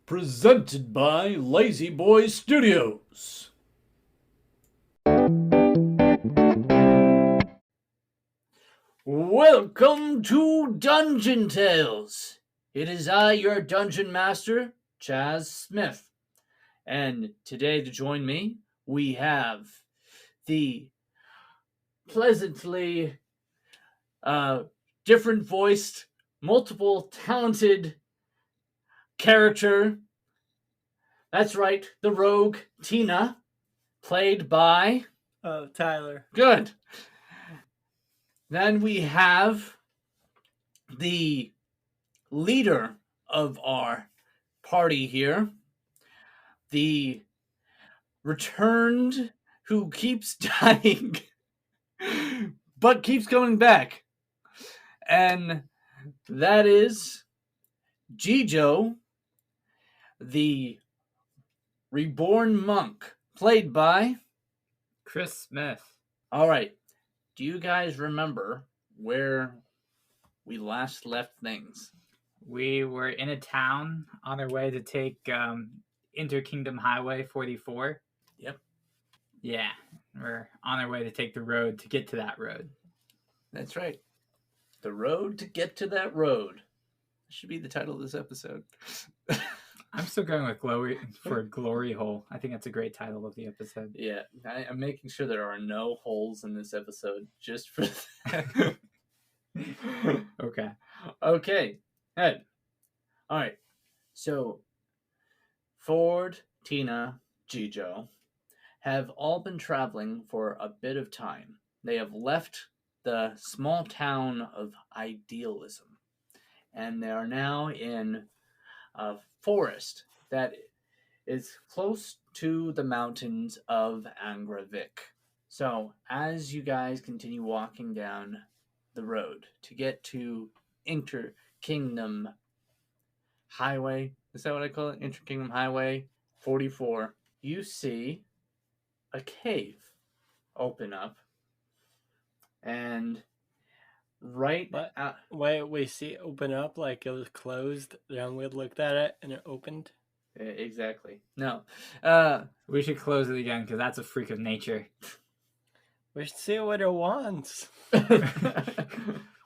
Presented by Lazy Boy Studios. Welcome to Dungeon Tales. It is I, your Dungeon Master, Chaz Smith. And today to join me, we have the pleasantly different voiced, multiple talented character. That's right, the rogue Tina, played by... Tyler. Good. Then we have the leader of our party here, the returned who keeps dying but keeps coming back. And that is Gijo, the reborn monk, played by Chris Smith. All right. Do you guys remember where we last left things? We were in a town on our way to take Interkingdom Highway 44. Yep. Yeah, we're on our way to take the road to get to that road. That's right. The road to get to that road. That should be the title of this episode. I'm still going with Glory Hole. I think that's a great title of the episode. Yeah, I'm making sure there are no holes in this episode just for that. Okay. Head. All right. So, Ford, Tina, Gijo have all been traveling for a bit of time. They have left the small town of Idealism, and they are now in a forest that is close to the mountains of Angravik. So, as you guys continue walking down the road to get to Interkingdom Highway, is that what I call it? Interkingdom Highway 44, you see a cave open up, and right out... Wait, we see it open up like it was closed, then we looked at it and it opened? Exactly. No. We should close it again because that's a freak of nature. We should see what it wants.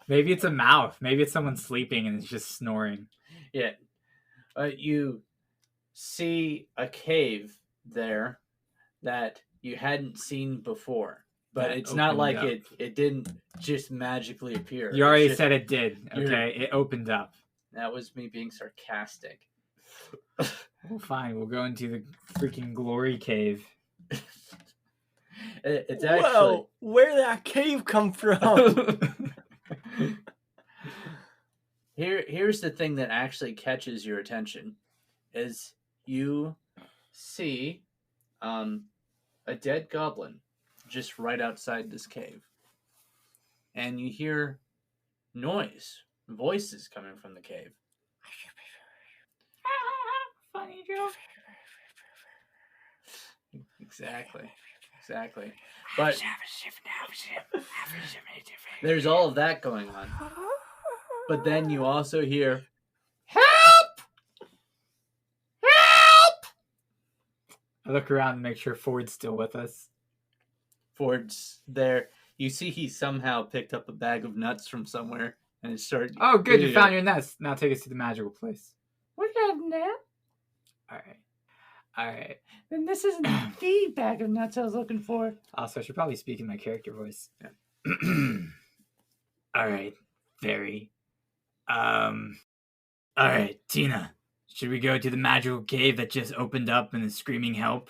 Maybe it's a mouth. Maybe it's someone sleeping and it's just snoring. Yeah. You see a cave there that you hadn't seen before. But That it's not like opened up. it didn't just magically appear. You already just, said it did, okay? It opened up. That was me being sarcastic. Well, fine. We'll go into the freaking glory cave. It's actually... Whoa, where'd that cave come from? Here's the thing that actually catches your attention, is you see a dead goblin just right outside this cave. And you hear voices coming from the cave. Funny joke. Exactly. But there's all of that going on. But then you also hear, "Help! Help!" I look around and make sure Ford's still with us. Ford's there. You see he somehow picked up a bag of nuts from somewhere and started... Oh, good. You found your nest. Now take us to the magical place. We got a nut. All right. Then this isn't the bag of nuts I was looking for. Also, I should probably speak in my character voice. Yeah. All right. Very. All right, Tina. Should we go to the magical cave that just opened up and is screaming help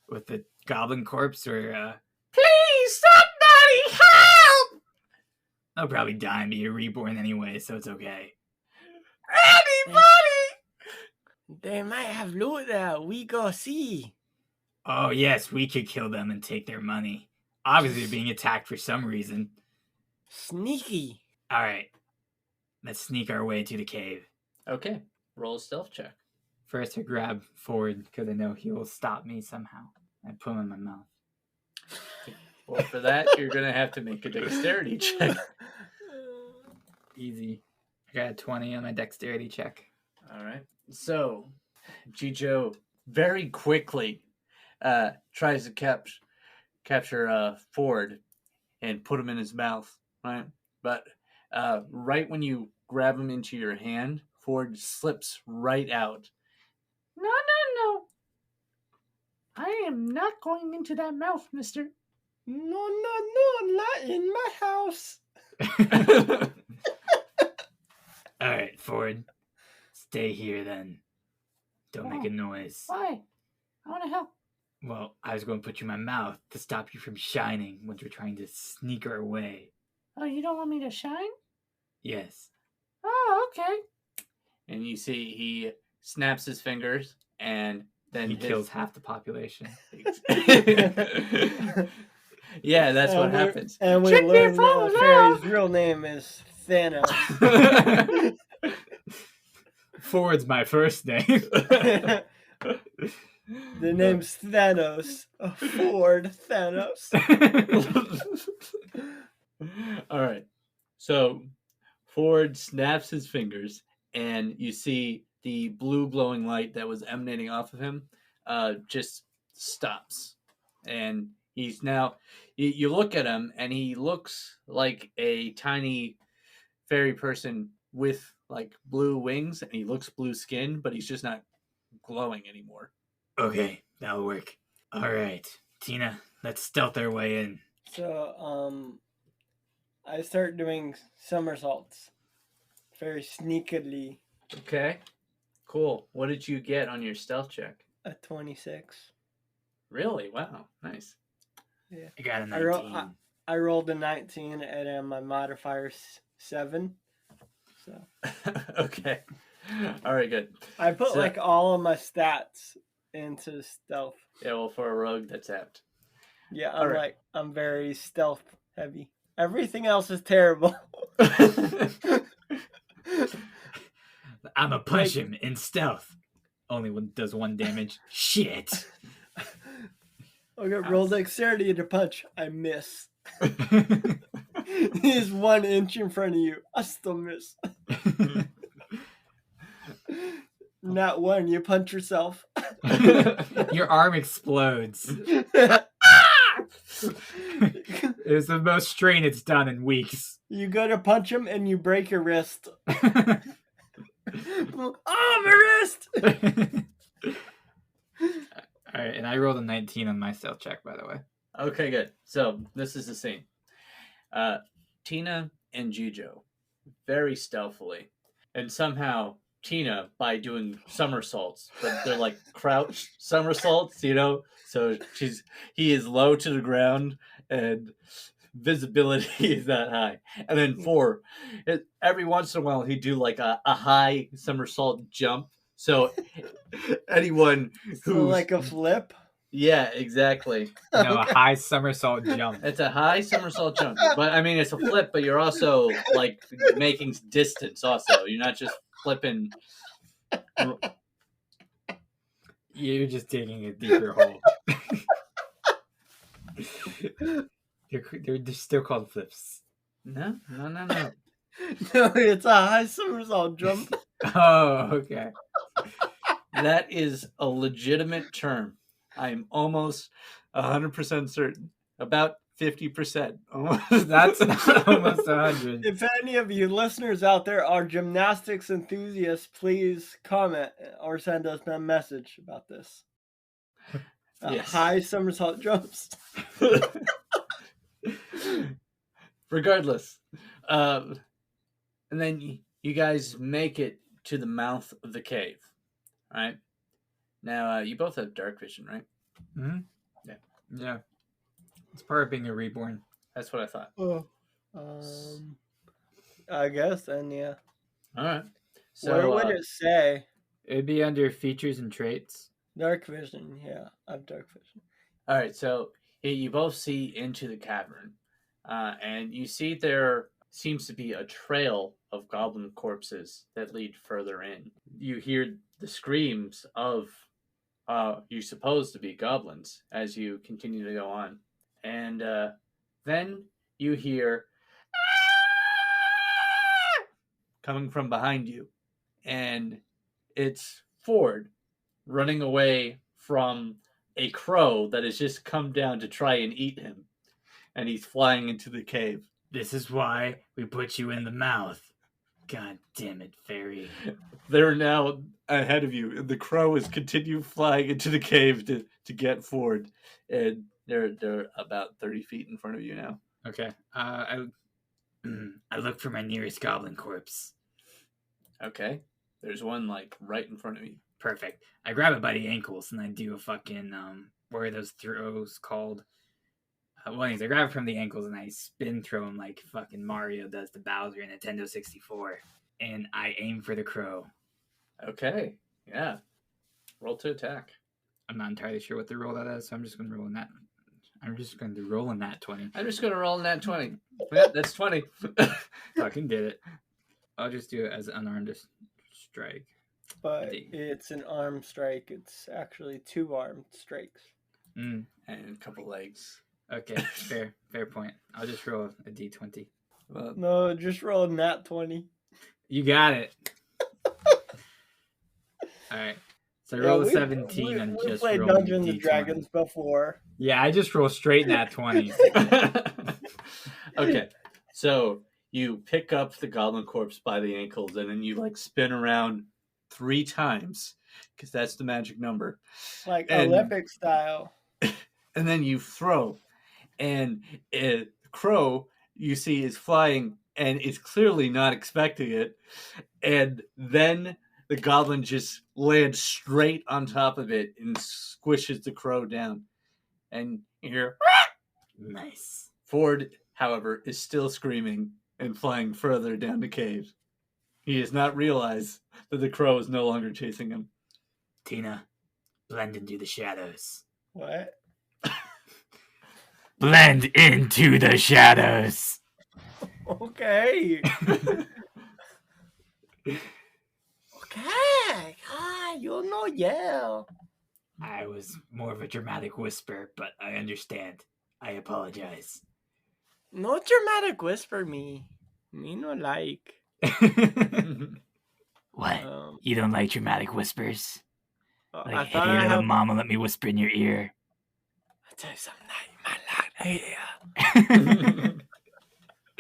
with the goblin corpse, or Please, somebody help! I'll probably die and be reborn anyway, so it's okay. Anybody! They might have loot there. We go see. Oh, yes, we could kill them and take their money. Obviously, they're being attacked for some reason. Sneaky. All right. Let's sneak our way to the cave. Okay, roll a stealth check. First, I grab Ford because I know he will stop me somehow. I put him in my mouth. Well, for that, you're going to have to make a dexterity check. Easy. I got a 20 on my dexterity check. All right. So, Gijo very quickly tries to capture Ford and put him in his mouth, right? But right when you grab him into your hand, Ford slips right out. No, no, no. I am not going into that mouth, mister. No, not in my house. All right, Ford. Stay here then. Don't make a noise. Why? I want to help. Well, I was going to put you in my mouth to stop you from shining when you're trying to sneak our way. Oh, you don't want me to shine? Yes. Oh, okay. And you see he snaps his fingers and then He kills half the population. Yeah, that's what happens. And we Shouldn't be a learned problem the now. fairy's real name is Thanos. Ford's my first name. The name's Thanos. Ford Thanos. All right. So Ford snaps his fingers, and you see the blue glowing light that was emanating off of him just stops. And he's now, you look at him, and he looks like a tiny fairy person with like blue wings, and he looks blue skin, but he's just not glowing anymore. Okay, that'll work. All right, Tina, let's stealth our way in. So, I start doing somersaults very sneakily. Okay. Cool. What did you get on your stealth check? A 26. Really? Wow. Nice. Yeah. I got a 19. I rolled a 19 and then my modifier 7. So Okay. All right, good. I put like all of my stats into stealth. Yeah, well, for a rogue, that's apt. Yeah, All right. I'm very stealth heavy. Everything else is terrible. I'ma punch him in stealth. Only one does 1 damage. Shit. Okay, roll dexterity to punch. I miss. He's 1 inch in front of you. I still miss. Not 1. You punch yourself. Your arm explodes. It was the most strain it's done in weeks. You go to punch him and you break your wrist. Oh, my wrist! All right, and I rolled a 19 on my stealth check, by the way. Okay, good. So this is the scene. Tina and Gijo, very stealthily, and somehow Tina by doing somersaults, but they're like crouched somersaults, you know. So he is low to the ground and visibility is that high. And then every once in a while he'd do like a high somersault jump. So anyone who's So like a flip? Yeah, exactly. No, a high somersault jump. It's a high somersault jump. But I mean it's a flip, but you're also like making distance also. You're not just flipping. You're just digging a deeper hole. They're still called flips. No. No, it's a high somersault jump. Oh, okay. That is a legitimate term. I'm almost 100% certain. About 50%. That's not almost 100. If any of you listeners out there are gymnastics enthusiasts, please comment or send us a message about this. Yes. High somersault jumps. Regardless. And then you guys make it to the mouth of the cave. Right? Now, you both have dark vision, right? Mm-hmm. Yeah. It's part of being a reborn. That's what I thought. Oh. I guess then, yeah. All right. So, where would it say? It'd be under features and traits. Dark vision, yeah. I have dark vision. All right, so you both see into the cavern, and you see there seems to be a trail of goblin corpses that lead further in. You hear the screams of you supposed to be goblins as you continue to go on, and then you hear coming from behind you, and it's Ford, running away from a crow that has just come down to try and eat him. And he's flying into the cave. This is why we put you in the mouth. God damn it, fairy. They're now ahead of you, and the crow is continue flying into the cave to get Ford. And they're about 30 feet in front of you now. Okay. I look for my nearest goblin corpse. Okay. There's one like right in front of you. Perfect. I grab it by the ankles and I do a fucking what are those throws called? Well, anyways, I grab it from the ankles and I spin throw him like fucking Mario does to Bowser in Nintendo 64. And I aim for the crow. Okay. Yeah. Roll to attack. I'm not entirely sure what the roll that is, so I'm just going to roll in that. I'm just going to roll in that 20. I'm just going to roll in that 20. Yeah, that's 20. Fucking did it. I'll just do it as an unarmed strike. But it's an arm strike. It's actually 2 armed strikes. Mm. And a couple legs. Okay, fair point. I'll just roll a d20. Well, No, just roll a nat 20. You got it. All right. So I roll a 17 and we just played roll Dungeons a and d20. Dragons before. Yeah, I just roll straight nat 20. Okay. So you pick up the goblin corpse by the ankles and then you like spin around 3 times because that's the magic number. Like And- Olympic style. And then you throw. And a crow you see is flying and is clearly not expecting it. And then the goblin just lands straight on top of it and squishes the crow down. And you hear, Nice. Ford, however, is still screaming and flying further down the cave. He has not realized that the crow is no longer chasing him. Tina, blend into the shadows. What? Blend into the shadows. Okay. Okay. You know, yeah. I was more of a dramatic whisper, but I understand. I apologize. No dramatic whisper me. Me no like. What? You don't like dramatic whispers? I Like, thought hey, I little have. mama, let me whisper in your ear. I'll tell you something that you might like.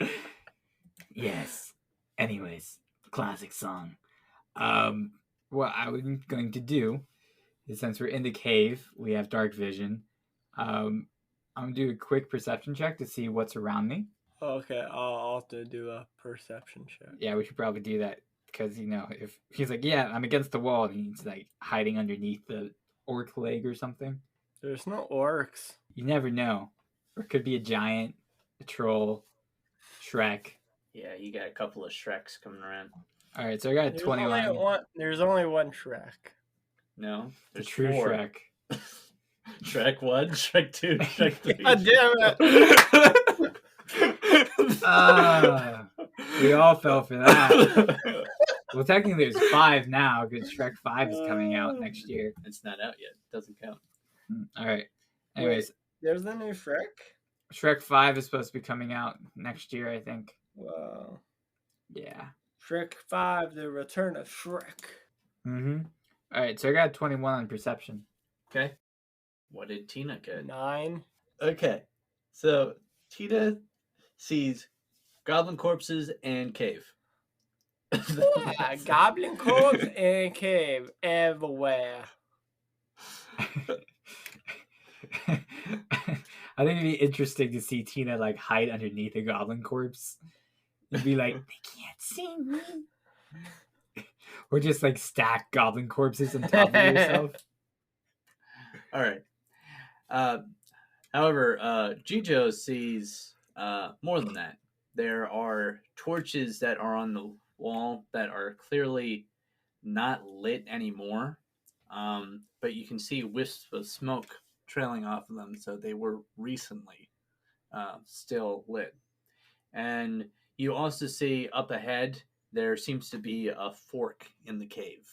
Yeah. Yes. Anyways, classic song. What I'm going to do is, since we're in the cave, we have dark vision. I'm gonna do a quick perception check to see what's around me. Okay, I'll have to do a perception check. Yeah, we should probably do that because if he's like, yeah, I'm against the wall, and he's like hiding underneath the orc leg or something. There's no orcs. You never know. Or it could be a giant, a troll, Shrek. Yeah, you got a couple of Shreks coming around. All right, so I got a 21. There's only one Shrek. No, The there's true 4. Shrek. Shrek 1, Shrek 2, Shrek 3. God damn it! We all fell for that. Well, technically, there's 5 now because Shrek 5 is coming out next year. It's not out yet. Doesn't count. All right. Anyways, There's the new Shrek? Shrek 5 is supposed to be coming out next year, I think. Wow. Yeah. Shrek 5, The Return of Shrek. Mm-hmm. All right, so I got 21 on perception. Okay. What did Tina get? 9. Okay. So Tina sees goblin corpses and cave. Goblin corpse and cave everywhere. I think it'd be interesting to see Tina like hide underneath a goblin corpse. It'd be like, they can't see me. Or just like stack goblin corpses on top of yourself. All right. However, Gijo sees more than that. There are torches that are on the wall that are clearly not lit anymore, but you can see wisps of smoke trailing off of them, so they were recently still lit. And you also see up ahead there seems to be a fork in the cave.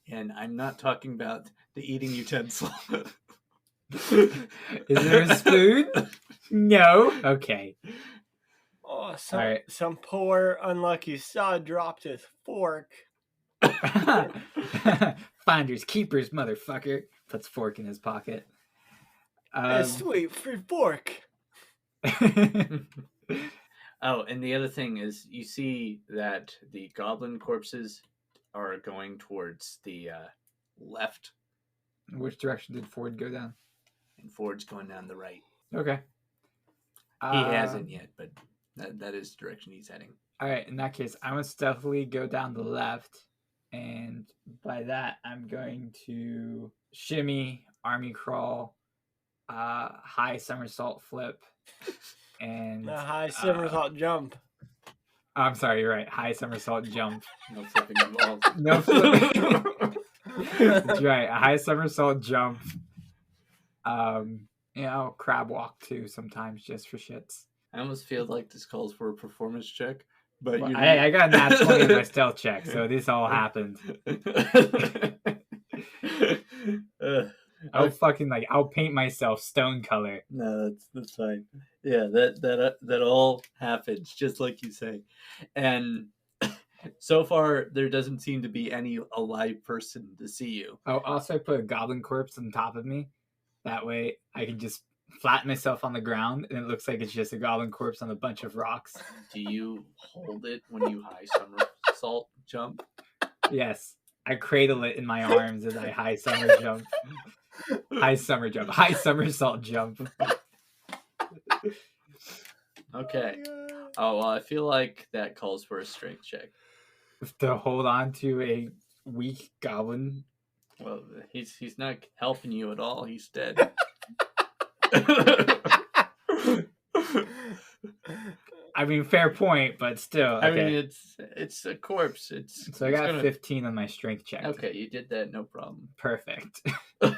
And I'm not talking about the eating utensil. Is there a spoon? No. Okay. Oh, Alright. some poor unlucky sod dropped his fork. Finders keepers, motherfucker. Puts fork in his pocket. A sweet free fork. Oh, and the other thing is, you see that the goblin corpses are going towards the left, Which direction did Ford go down? and Ford's going down the right. Okay. He hasn't yet, but that is the direction he's heading. All right. In that case, I'm gonna stealthily go down the left, and by that, I'm going to shimmy, army crawl, high somersault flip, and A high somersault jump. I'm sorry, you're right. High somersault jump. No flipping involved. No flipping. That's right. A high somersault jump. Crab walk too sometimes just for shits. I almost feel like this calls for a performance check, but Well, I got a nat 20 in my stealth check, so this all happened. I'll paint myself stone color. No, that's fine. Yeah, that all happens just like you say, and so far there doesn't seem to be any alive person to see you. Oh, also I put a goblin corpse on top of me. That way I can just flatten myself on the ground, and it looks like it's just a goblin corpse on a bunch of rocks. Do you hold it when you high somersault jump? Yes, I cradle it in my arms as I high somersault jump. High somersault jump. Okay. Oh, well, I feel like that calls for a strength check. To hold on to a weak goblin. Well, he's not helping you at all. He's dead. I mean, fair point, but still. Okay. I mean, it's a corpse. So I got 15 on my strength check. Okay, you did that, no problem. Perfect. All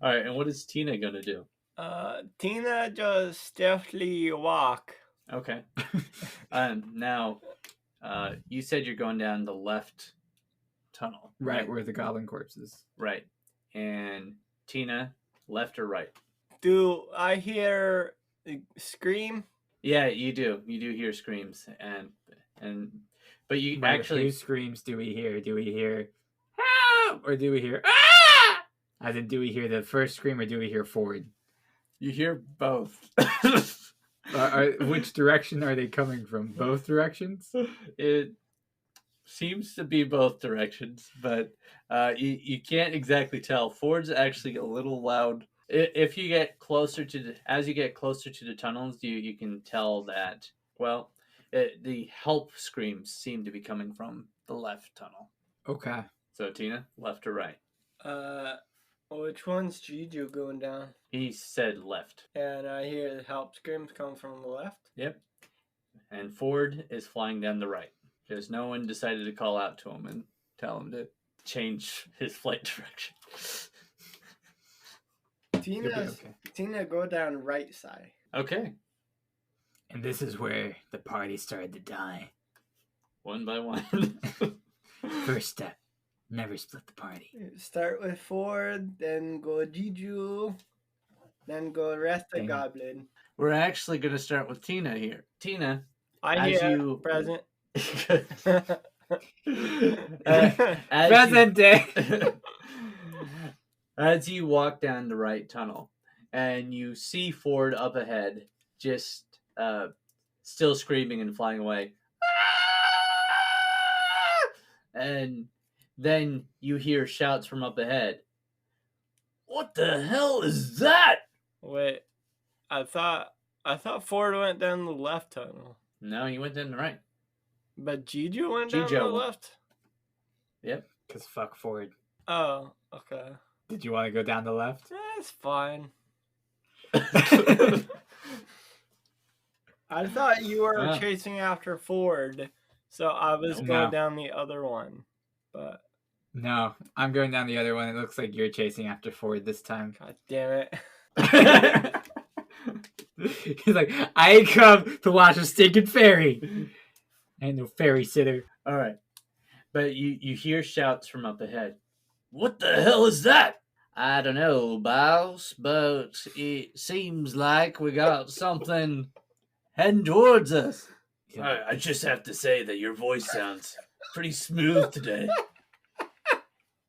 right, and what is Tina gonna do? Tina just stealthily walk. Okay. Now, you said you're going down the left tunnel. Right where the goblin corpse is. Right. And Tina, left or right? Do I hear a scream? Yeah, you do. You do hear screams, but you actually. Whose screams do we hear? Do we hear help, or do we hear ah? As in, do we hear the first scream, or do we hear Ford? You hear both. Which direction are they coming from? Both directions? It seems to be both directions, but you can't exactly tell. Ford's actually a little loud. If you get closer as you get closer to the tunnels, you can tell that, well, the help screams seem to be coming from the left tunnel. Okay. So, Tina, left or right? Which one's Gijo going down? He said left. And I hear the help screams come from the left. Yep. And Ford is flying down the right, because no one decided to call out to him and tell him to change his flight direction. Tina, go down right side. Okay. And this is where the party started to die. One by one. First step, never split the party. Start with Ford, then go Gijo, then go rest of Goblin. We're actually going to start with Tina here. Tina, present. Present day. As you walk down the right tunnel, and you see Ford up ahead, just still screaming and flying away. And then you hear shouts from up ahead. What the hell is that? Wait, I thought Ford went down the left tunnel. No, he went down the right. But Gijo went down the left? Yep. Because fuck Ford. Oh, okay. Did you want to go down the left? It's fine. I thought you were chasing after Ford, so I was going down the other one. But no, I'm going down the other one. It looks like you're chasing after Ford this time. God damn it. He's like, I ain't come to watch a stinking ferry. Ain't no ferry sitter. All right. But you hear shouts from up ahead. What the hell is that? I don't know, boss, but it seems like we got something heading towards us. I just have to say that your voice sounds pretty smooth today.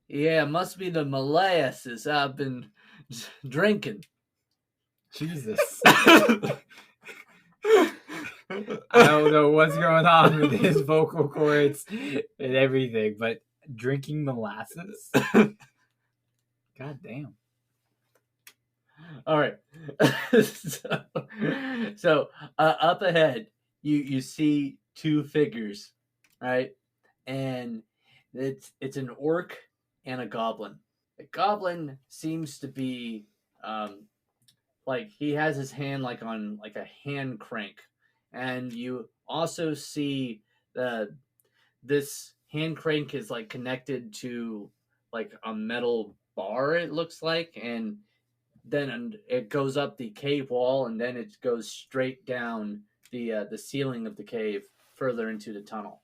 Yeah, must be the molasses I've been drinking. Jesus. I don't know what's going on with his vocal cords and everything, but drinking molasses? God damn. All right. so up ahead, you see two figures, right? And it's an orc and a goblin. The goblin seems to be um, like he has his hand like on like a hand crank, and you also see the this hand crank is like connected to like a metal bar. It looks like, and then it goes up the cave wall, and then it goes straight down the ceiling of the cave further into the tunnel.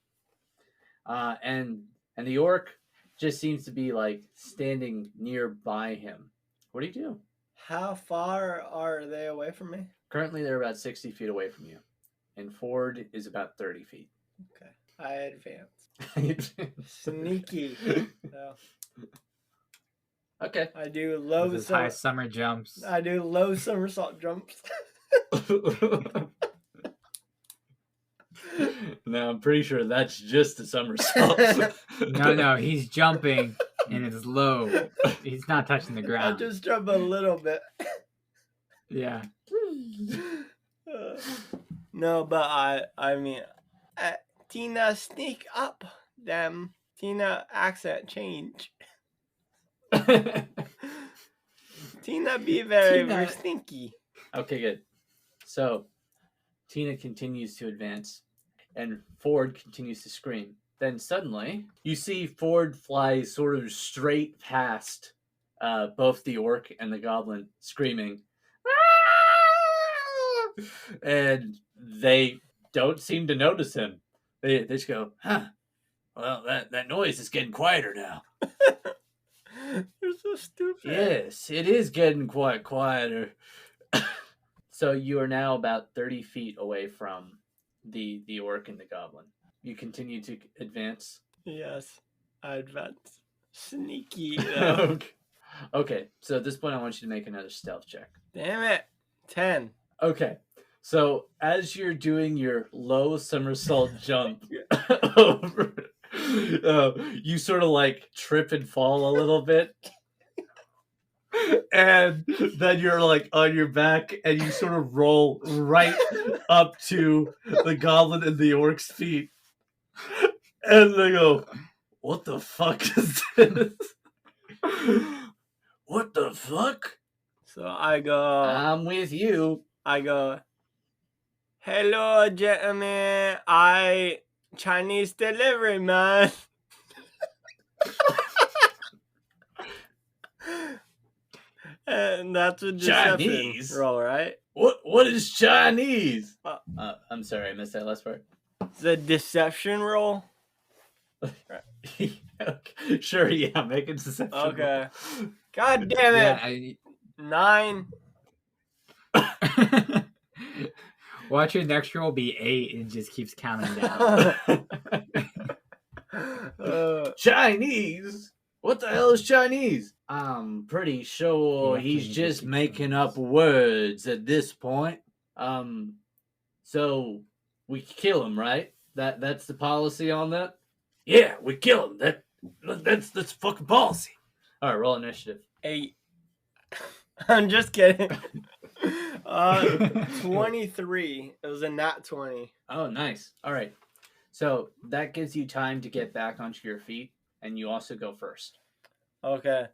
And the orc just seems to be like standing nearby him. What do you do? How far are they away from me? Currently, they're about 60 feet away from you, and Ford is about 30 feet. Okay. I advance. Sneaky. So Okay. I do low With his high summer jumps. I do low somersault jumps. No, I'm pretty sure that's just a somersault. No, he's jumping and it's low. He's not touching the I ground. just jump a little bit. Yeah. No, but I mean, Tina, sneak up. Them Tina accent change. Tina be very, very sneaky. Okay, good. So Tina continues to advance, and Ford continues to scream. Then suddenly, you see Ford fly sort of straight past both the orc and the goblin, screaming. And they don't seem to notice him. They just go, huh, well, that noise is getting quieter now. You're so stupid. Yes, it is getting quite quieter. So you are now about 30 feet away from the orc and the goblin. You continue to advance. Yes, I advance. Sneaky. Though. Okay, so at this point, I want you to make another stealth check. Damn it. 10. Okay, so as you're doing your low somersault jump over, you sort of like trip and fall a little bit. And then you're like on your back and you sort of roll right up to the goblin and the orc's feet. And they go, what the fuck is this? What the fuck? So I go, I'm with you. hello, gentlemen. I Chinese delivery man. And that's a deception Chinese? roll, right? What is Chinese? I'm sorry, I missed that last part. The deception roll? Okay. Sure, yeah, make a deception. Okay. God damn it. 9. Watch your next roll be 8 and just keeps counting down. Chinese? What the hell is Chinese? I'm pretty sure he's just making up words at this point. So we kill him, right? That's the policy on that? Yeah, we kill him. That's fucking policy. All right, roll initiative. 8. I'm just kidding. 23. It was a nat 20. Oh, nice. All right. So that gives you time to get back onto your feet, and you also go first. Okay.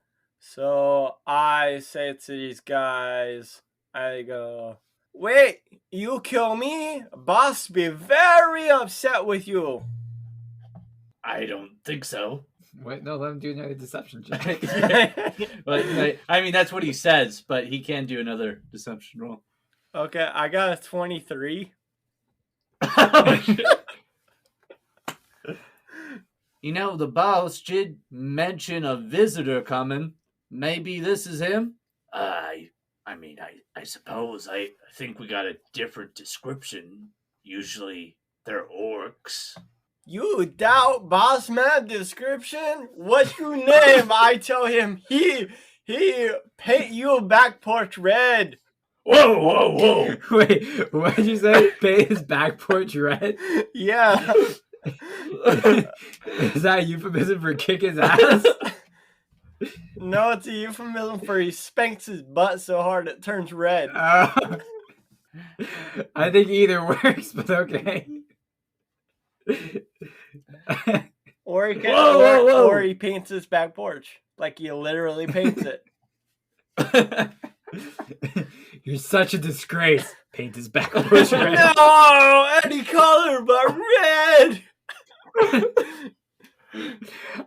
So I say to these guys, I go, wait, you kill me? Boss be very upset with you. I don't think so. Wait, no, let him do another deception check. But I mean, that's what he says, but he can do another deception roll. Okay, I got a 23. You know, the boss did mention a visitor coming. Maybe this is him? I suppose. I think we got a different description. Usually they're orcs. You doubt boss man description? What's your name? I tell him he paint you back porch red. Whoa, whoa, whoa! Wait, what did you say? Paint his back porch red? Yeah. Is that a euphemism for kick his ass? No, it's a euphemism for he spanks his butt so hard it turns red. I think either works, but okay. Or he can, Whoa, whoa, whoa. or he paints his back porch. Like he literally paints it. You're such a disgrace. Paint his back porch red. No, any color but red.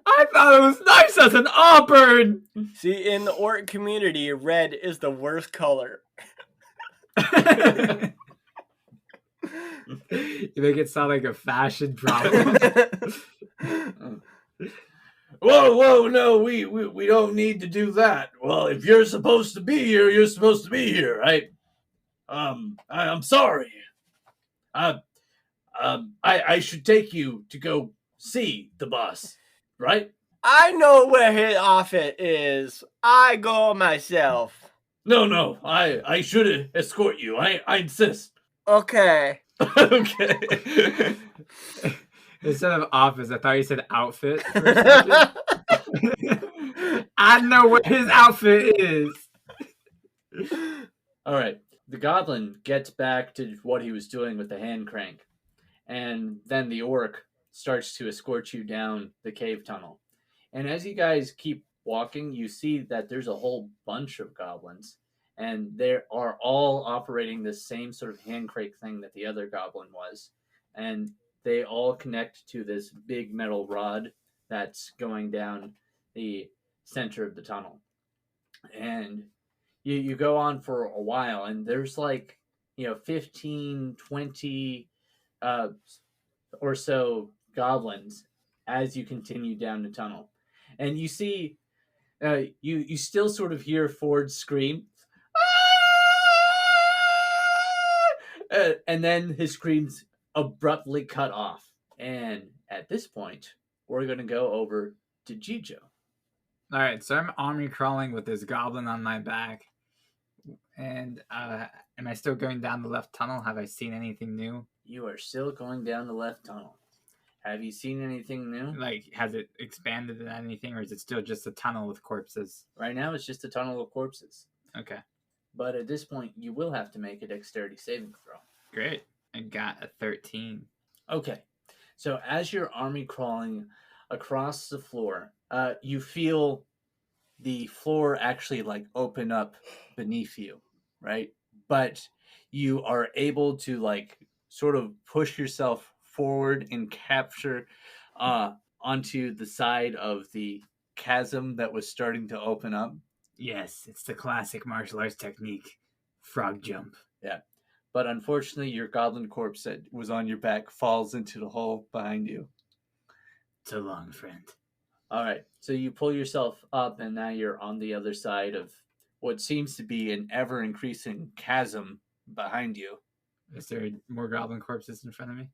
I thought it was nice as an auburn. See, in the orc community, red is the worst color. You make it sound like a fashion problem. Whoa, whoa, no, we don't need to do that. Well, if you're supposed to be here, you're supposed to be here, right? I'm sorry. I should take you to go see the boss, right? I know where his office is. I go myself. No, I should escort you. I insist. Okay. Okay. Instead of office, I thought you said outfit for a second. I know where his outfit is. All right. The goblin gets back to what he was doing with the hand crank, and then the orc starts to escort you down the cave tunnel. And as you guys keep walking, you see that there's a whole bunch of goblins, and they are all operating the same sort of hand crank thing that the other goblin was. And they all connect to this big metal rod that's going down the center of the tunnel. And you go on for a while, and there's 15, 20 or so goblins as you continue down the tunnel. And you see, you still sort of hear Ford scream, and then his screams abruptly cut off. And at this point, we're going to go over to Gijo. All right, so I'm army crawling with this goblin on my back. And am I still going down the left tunnel? Have I seen anything new? You are still going down the left tunnel. Have you seen anything new? Like, has it expanded to anything, or is it still just a tunnel with corpses? Right now, it's just a tunnel of corpses. Okay. But at this point, you will have to make a dexterity saving throw. Great. I got a 13. Okay. So as you're army crawling across the floor, you feel the floor actually open up beneath you, right? But you are able to sort of push yourself forward and capture onto the side of the chasm that was starting to open up. Yes, it's the classic martial arts technique. Frog jump. Yeah. But unfortunately, your goblin corpse that was on your back falls into the hole behind you. So long, friend. All right. So you pull yourself up, and now you're on the other side of what seems to be an ever-increasing chasm behind you. Is there more goblin corpses in front of me?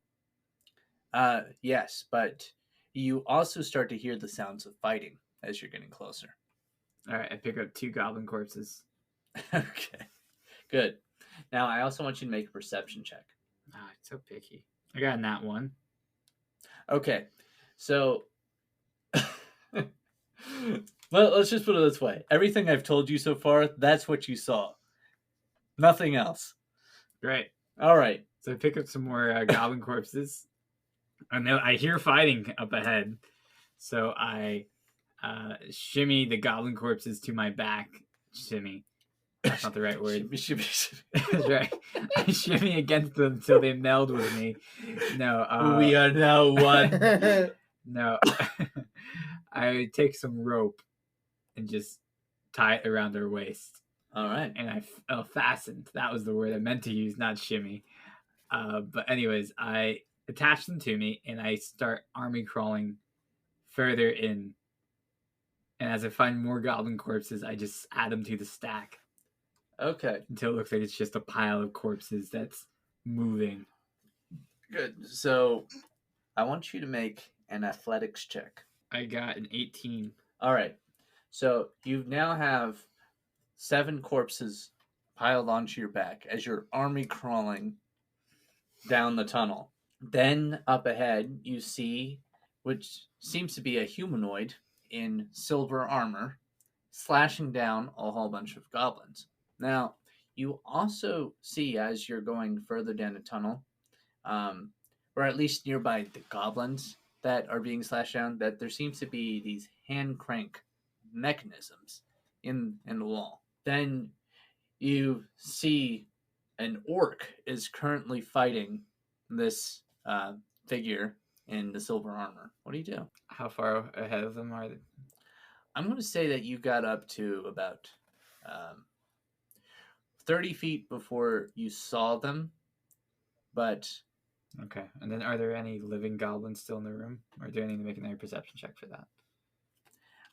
Yes, but you also start to hear the sounds of fighting as you're getting closer. All right, I pick up 2 goblin corpses. Okay. Good. Now, I also want you to make a perception check. Ah, it's so picky. I got a nat 1. Okay. So, let's just put it this way. Everything I've told you so far, that's what you saw. Nothing else. Great. All right. So I pick up some more goblin corpses. I hear fighting up ahead. So I shimmy the goblin corpses to my back. Shimmy. That's not the right word. Shimmy. That's right. I shimmy against them until they meld with me. No. We are now one. No. I take some rope and just tie it around their waist. All right. And I fastened. That was the word I meant to use, not shimmy. But anyways, I attach them to me and I start army crawling further in. And as I find more goblin corpses, I just add them to the stack. Okay. Until it looks like it's just a pile of corpses that's moving. Good. So, I want you to make an athletics check. I got an 18. All right. So you now have 7 corpses piled onto your back as you're army crawling down the tunnel. Then up ahead, you see, which seems to be a humanoid in silver armor, slashing down a whole bunch of goblins. Now, you also see as you're going further down the tunnel, or at least nearby the goblins that are being slashed down, that there seems to be these hand crank mechanisms in the wall. Then you see an orc is currently fighting this figure in the silver armor. What do you do? How far ahead of them are they? I'm going to say that you got up to about 30 feet before you saw them, but Okay. And then are there any living goblins still in the room? Or do I need to make another perception check for that?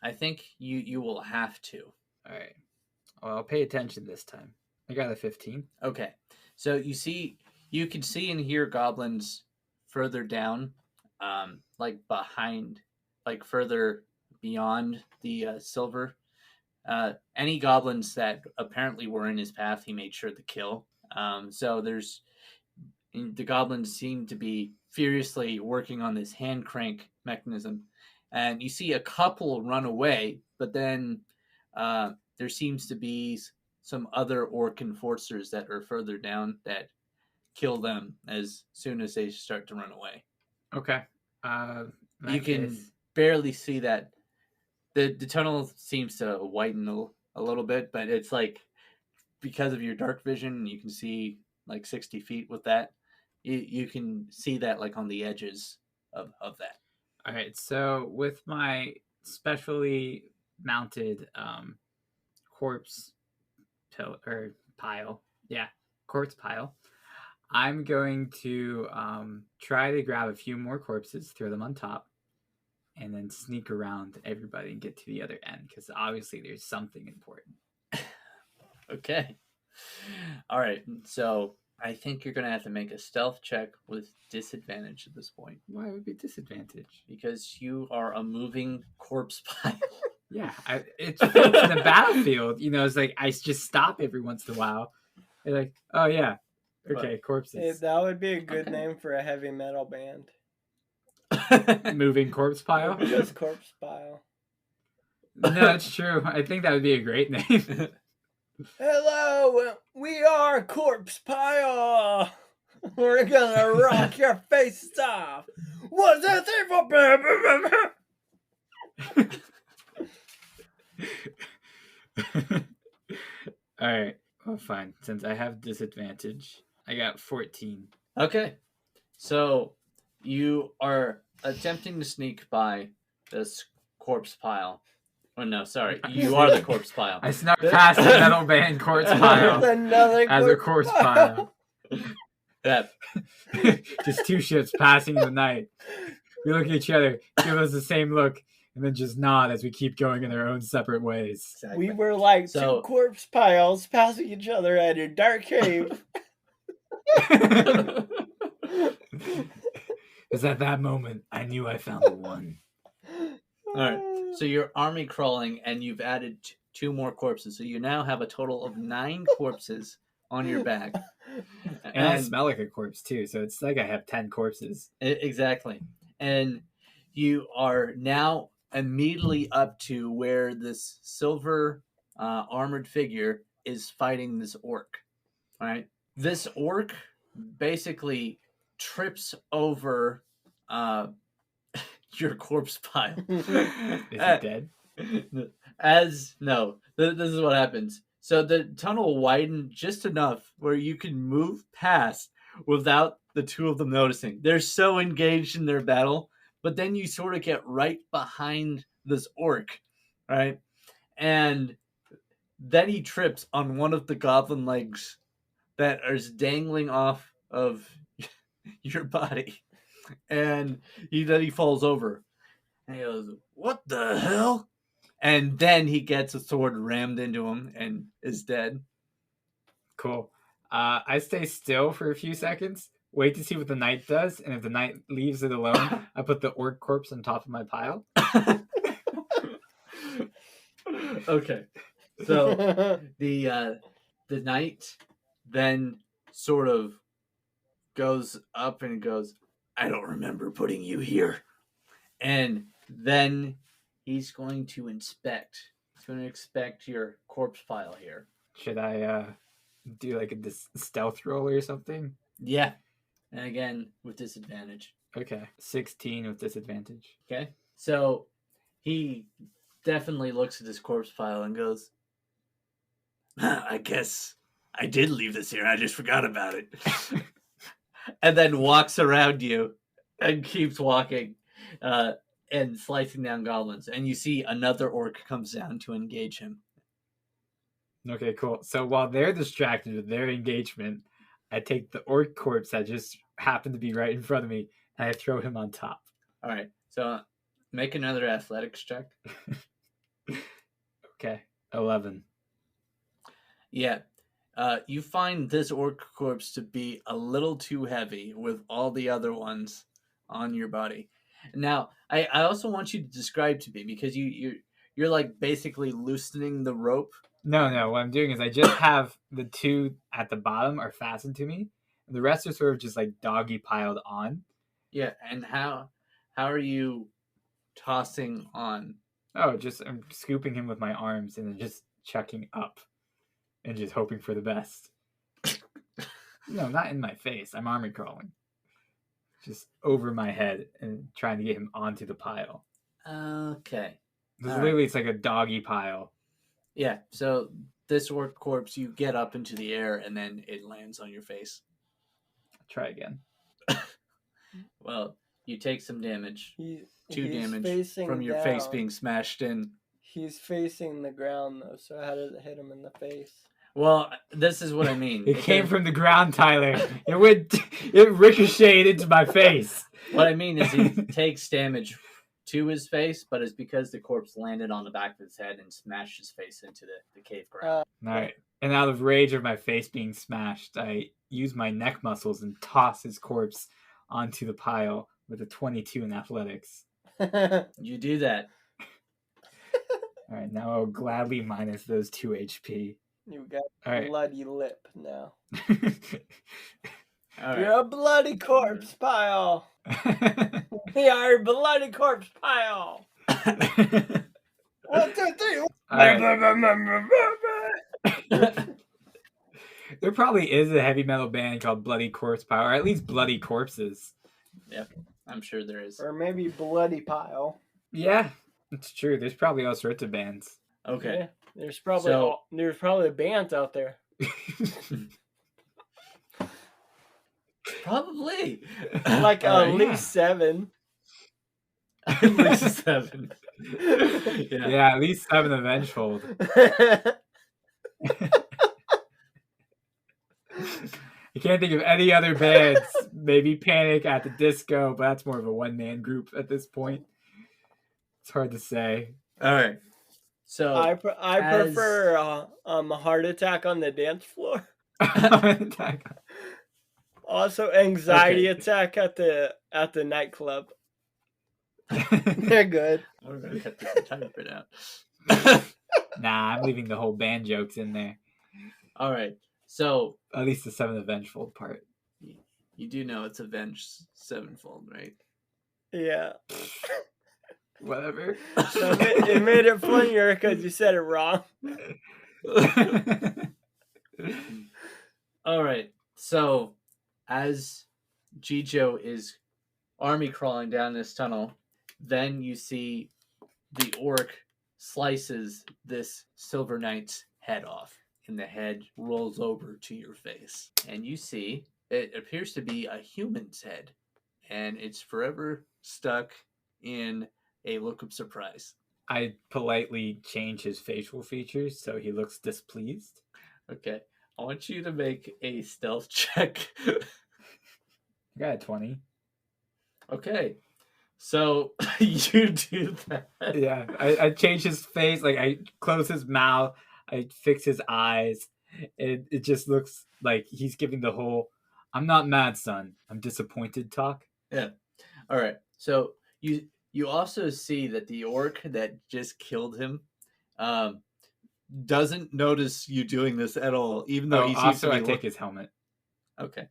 I think you will have to. All right. Well, I'll pay attention this time. I got a 15. Okay. So you can see and hear goblins further down, like behind, like further beyond the silver. Any goblins that apparently were in his path, he made sure to kill. So the goblins seem to be furiously working on this hand crank mechanism, and you see a couple run away, but then there seems to be some other orc enforcers that are further down that kill them as soon as they start to run away. Okay. You can barely see that the tunnel seems to widen a little bit, but it's like because of your dark vision, you can see like 60 feet with that. You can see that like on the edges of that. All right. So with my specially mounted corpse pile, corpse pile, I'm going to try to grab a few more corpses, throw them on top, and then sneak around everybody and get to the other end, because obviously there's something important. Okay. All right. So I think you're going to have to make a stealth check with disadvantage at this point. Why would it be disadvantage? Because you are a moving corpse pile. Yeah, it's in the battlefield. You know, it's like I just stop every once in a while. They're like, oh yeah, okay, corpses. Hey, that would be a good name for a heavy metal band. Moving corpse pile? Just corpse pile. No, it's true. I think that would be a great name. Hello, we are Corpse Pile. We're gonna rock your face off. What's that thing for? All right. Well, fine. Since I have disadvantage, I got 14. Okay. So you are attempting to sneak by this corpse pile. Oh, no, sorry. You are the corpse pile. I snuck past the metal band corpse pile as a corpse pile. That. Just two ships passing in the night. We look at each other, give us the same look, and then just nod as we keep going in our own separate ways. Exactly. We were like two corpse piles passing each other at a dark cave. Because at that moment, I knew I found the one. All right. So you're army crawling, and you've added 2 more corpses. So you now have a total of 9 corpses on your back. And I smell like a corpse, too. So it's like I have 10 corpses. Exactly. And you are now immediately up to where this silver armored figure is fighting this orc. All right. This orc basically trips over your corpse pile. Is he dead? No. This is what happens. So the tunnel widened just enough where you can move past without the 2 of them noticing. They're so engaged in their battle, but then you sort of get right behind this orc, right? And then he trips on one of the goblin legs that is dangling off of your body. And he falls over. And he goes, "What the hell?" And then he gets a sword rammed into him and is dead. Cool. I stay still for a few seconds, wait to see what the knight does, and if the knight leaves it alone, I put the orc corpse on top of my pile. Okay. So the knight then sort of goes up and goes, I don't remember putting you here. And then he's going to inspect. He's going to inspect your corpse pile here. Should I do like a stealth roll or something? Yeah. And again, with disadvantage. Okay. 16 with disadvantage. Okay. So he definitely looks at his corpse pile and goes, I guess I did leave this here. I just forgot about it. And then walks around you and keeps walking and slicing down goblins. And you see another orc comes down to engage him. Okay, cool. So while they're distracted with their engagement, I take the orc corpse that just happened to be right in front of me and I throw him on top. All right. So make another athletics check. Okay. 11. Yeah. You find this orc corpse to be a little too heavy with all the other ones on your body. Now, I also want you to describe to me, because you're like basically loosening the rope. No. What I'm doing is I just have the two at the bottom are fastened to me. And the rest are sort of just like doggy piled on. Yeah. And how are you tossing on? Oh, just I'm scooping him with my arms and then just chucking up and just hoping for the best. No, not in my face. I'm army crawling. Just over my head and trying to get him onto the pile. Okay. Literally, it's like a doggy pile. Yeah. So this orc corpse, you get up into the air and then it lands on your face. Try again. Well, you take some damage. Two he's damage from your face down. being smashed in. He's facing the ground though, so how did it hit him in the face? Well, this is what I mean. It came from the ground, Tyler. It ricocheted into my face. What I mean is he takes damage to his face, but it's because the corpse landed on the back of his head and smashed his face into the cave ground. All right. And out of rage of my face being smashed, I use my neck muscles and toss his corpse onto the pile with a 22 in athletics. You do that. All right, now I'll gladly minus those 2 HP. You got All right. bloody lip now. All right. You're a bloody corpse pile. We are a bloody corpse pile. 1, 2, 3. All right. There probably is a heavy metal band called Bloody Corpse Pile, or at least Bloody Corpses. Yep, I'm sure there is. Or maybe bloody pile. Yeah, it's true. There's probably all sorts of bands. Okay. Yeah, there's probably bands out there. Probably. Like at least 7. At least 7. Yeah, at least 7 of Vengeful. I can't think of any other bands. Maybe Panic at the Disco, but that's more of a one-man group at this point. It's hard to say. All right. So I prefer a heart attack on the dance floor. Also, anxiety attack at the nightclub. They're good. We're gonna cut this entire bit out. Nah, I'm leaving the whole band jokes in there. All right. So at least the 7 of Vengeful part. You do know it's Avenged Sevenfold, right? Yeah. Whatever. So it made it funnier because you said it wrong. All right. So as Gijo is army crawling down this tunnel, then you see the orc slices this Silver Knight's head off, and the head rolls over to your face. And you see it appears to be a human's head, and it's forever stuck in a look of surprise. I politely change his facial features so he looks displeased. Okay. I want you to make a stealth check. I got a 20. Okay. So you do that. Yeah, I change his face. Like, I close his mouth. I fix his eyes. It just looks like he's giving the whole I'm not mad, son. I'm disappointed. Talk. Yeah. All right. So you also see that the orc that just killed him um, doesn't notice you doing this at all, even though Oh, he seems to also, be I take his helmet. Okay,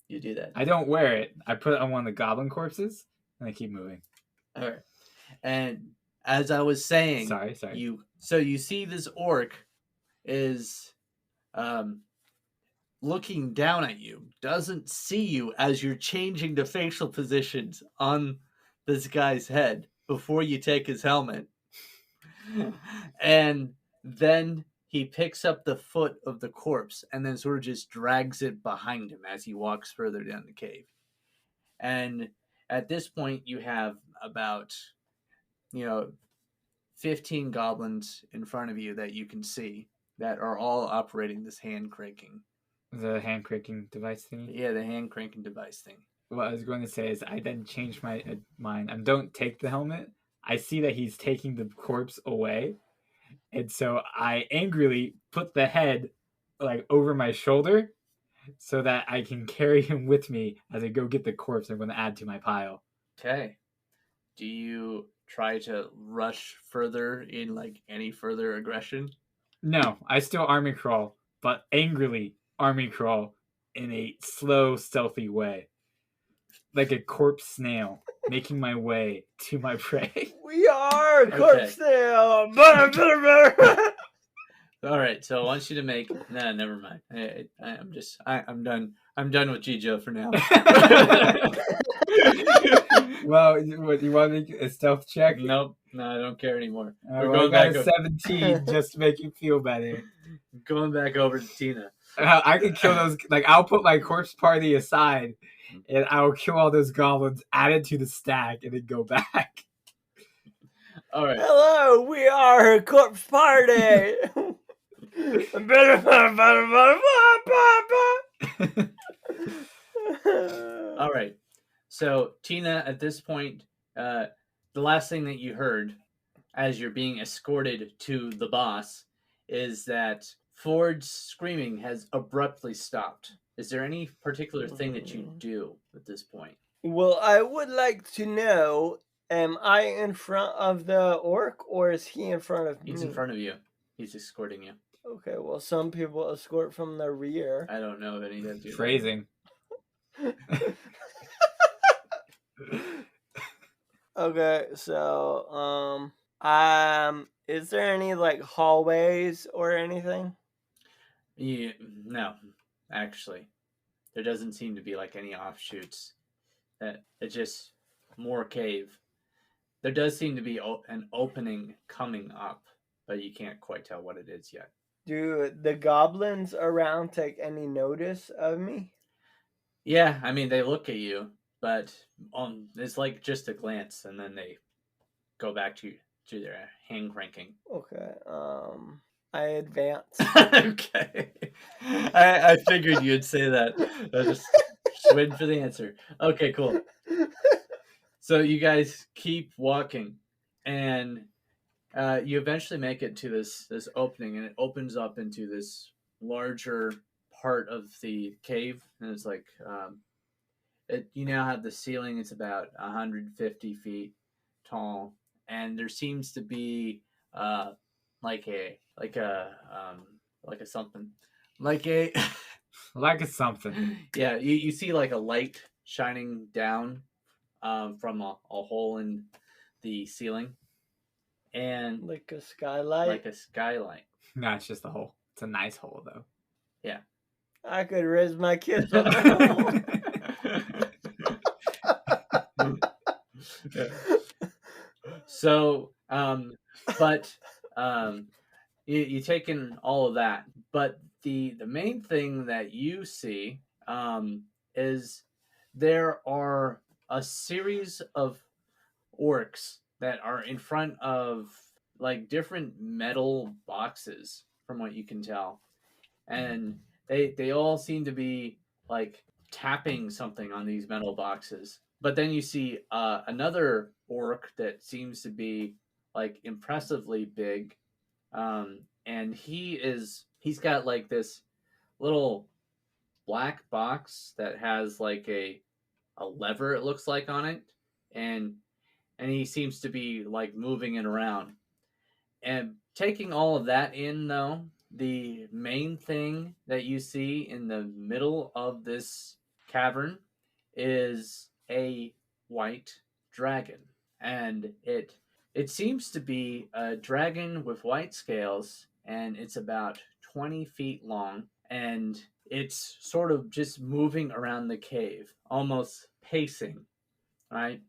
you do that. I don't wear it. I put it on one of the goblin corpses, and I keep moving. All right. And as I was saying, Sorry. you see this orc is um, looking down at you, doesn't see you as you're changing the facial positions on this guy's head before you take his helmet. And then he picks up the foot of the corpse and then sort of just drags it behind him as he walks further down the cave. And at this point, you have about, 15 goblins in front of you that you can see that are all operating this hand cranking. The hand cranking device thingy. Yeah, the hand cranking device thing. What I was going to say is I then changed my mind. I don't take the helmet. I see that he's taking the corpse away, and so I angrily put the head like over my shoulder so that I can carry him with me as I go get the corpse I'm going to add to my pile. Okay. Do you try to rush further in like any further aggression? No, I still army crawl, but angrily army crawl in a slow, stealthy way. Like a corpse snail, making my way to my prey. We are corpse snail. All right, so I want you to make. Nah, never mind. I'm done. I'm done with Gijo for now. Well, what, you want to make a stealth check? Nope. No, I don't care anymore. We're going back to 17 just to make you feel better. Going back over to Tina. I can kill those. Like, I'll put my corpse party aside, and I'll kill all those goblins, add it to the stack, and then go back. All right. Hello, we are a corpse party. All right. So Tina, at this point, the last thing that you heard as you're being escorted to the boss is that Ford's screaming has abruptly stopped. Is there any particular thing that you do at this point? Well, I would like to know, am I in front of the orc or is he in front of me? He's in front of you. He's escorting you. Okay, well, some people escort from the rear. I don't know of any that do that. Phrasing. Okay, so is there any like hallways or anything? Yeah, no, actually, there doesn't seem to be like any offshoots. It's just more cave. There does seem to be an opening coming up, but you can't quite tell what it is yet. Do the goblins around take any notice of me? Yeah, I mean they look at you, but it's like just a glance, and then they go back to their hand cranking. Okay, I advance. Okay, I figured you'd say that. I was just waiting for the answer. Okay, cool. So you guys keep walking, and you eventually make it to this opening, and it opens up into this larger part of the cave, and it's like you now have the ceiling. It's about 150 feet tall, and there seems to be like a something like a Like a something. yeah. You see like a light shining down from a hole in the ceiling, and Like a skylight? like a skylight. No, it's just a hole. It's a nice hole, though. Yeah. I could raise my kids on that. So, but you take in all of that, but the main thing that you see is there are a series of orcs that are in front of like different metal boxes, from what you can tell, and they all seem to be like tapping something on these metal boxes. But then you see another orc that seems to be like impressively big, and he's got like this little black box that has like a lever, it looks like, on it, and he seems to be like moving it around. And taking all of that in, though, the main thing that you see in the middle of this cavern is a white dragon, and it seems to be a dragon with white scales, and it's about 20 feet long, and it's sort of just moving around the cave, almost pacing, right?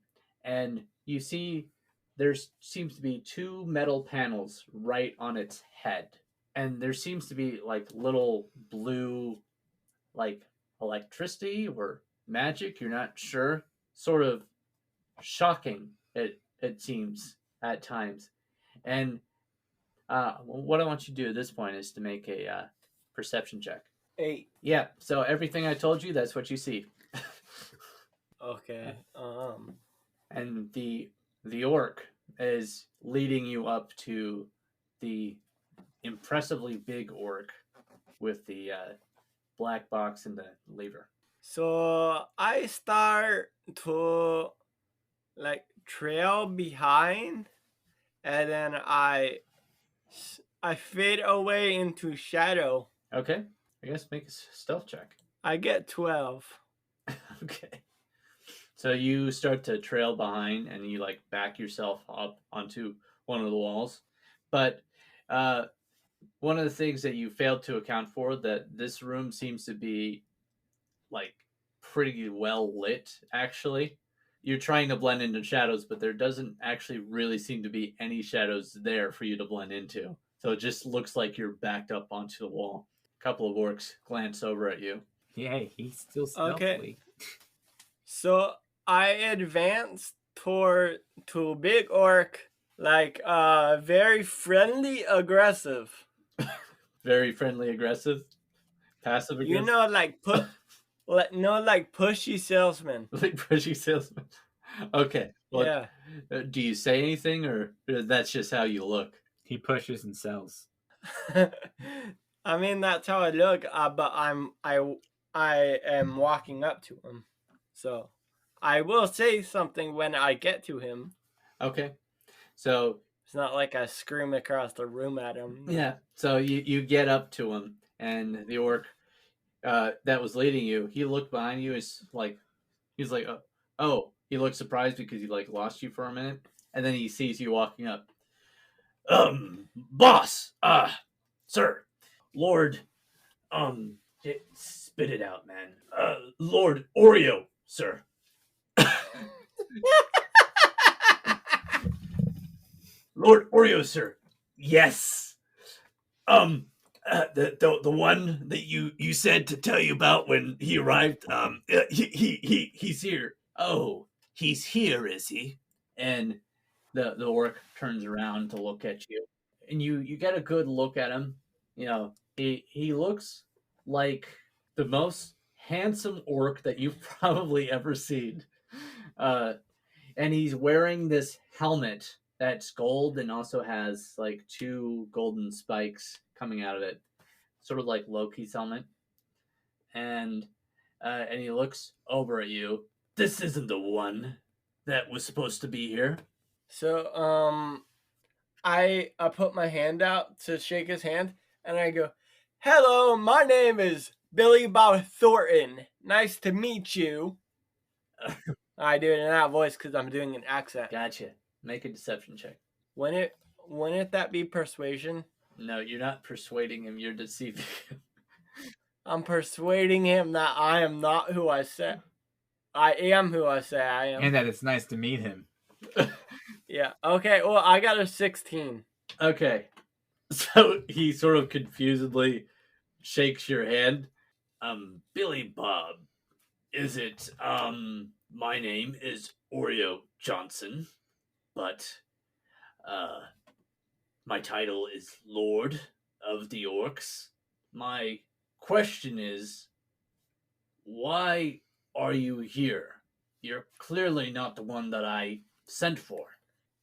And you see there seems to be two metal panels right on its head. And there seems to be like little blue, like electricity or magic, you're not sure. Sort of shocking, it seems at times. And what I want you to do at this point is to make a perception check. 8. Yeah, so everything I told you, that's what you see. Okay. And the orc is leading you up to the impressively big orc with the black box and the lever. So I start to like trail behind, and then I fade away into shadow. Okay, I guess make a stealth check. I get 12. Okay. So you start to trail behind and you like back yourself up onto one of the walls. But one of the things that you failed to account for, that this room seems to be like pretty well lit, actually. You're trying to blend into shadows, but there doesn't actually really seem to be any shadows there for you to blend into. So it just looks like you're backed up onto the wall. A couple of orcs glance over at you. Yeah, he's still Okay. stealthily. So I advance to big orc, like very friendly aggressive. Very friendly aggressive. Passive aggressive. You know, like like pushy salesman. Like pushy salesman. Okay. Well, Yeah. do you say anything, or that's just how you look? He pushes and sells. I mean, that's how I look, but I am walking up to him, so I will say something when I get to him. Okay. So it's not like I scream across the room at him. Yeah. So you get up to him, and the orc that was leading you, he looked behind you. He's like, oh, he looked surprised because he like lost you for a minute, and then he sees you walking up. Boss, sir, Lord, spit it out, man. Lord Oreo, sir. Lord Oreo, sir. Yes. The one that you said to tell you about when he arrived. He's here. Oh, he's here, is he? And the orc turns around to look at you, and you get a good look at him. You know, he looks like the most handsome orc that you've probably ever seen. And he's wearing this helmet that's gold and also has like two golden spikes coming out of it, sort of like Loki's helmet. And he looks over at you. This isn't the one that was supposed to be here. So I put my hand out to shake his hand, and I go, "Hello, my name is Billy Bob Thornton. Nice to meet you." I do it in that voice because I'm doing an accent. Gotcha. Make a deception check. Wouldn't that be persuasion? No, you're not persuading him. You're deceiving him. I'm persuading him that I am not who I say I am. Who I say I am, and that it's nice to meet him. Yeah. Okay. Well, I got a 16. Okay. So he sort of confusedly shakes your hand. Billy Bob, is it? My name is Oreo Johnson, but my title is Lord of the Orcs. My question is, why are you here? You're clearly not the one that I sent for.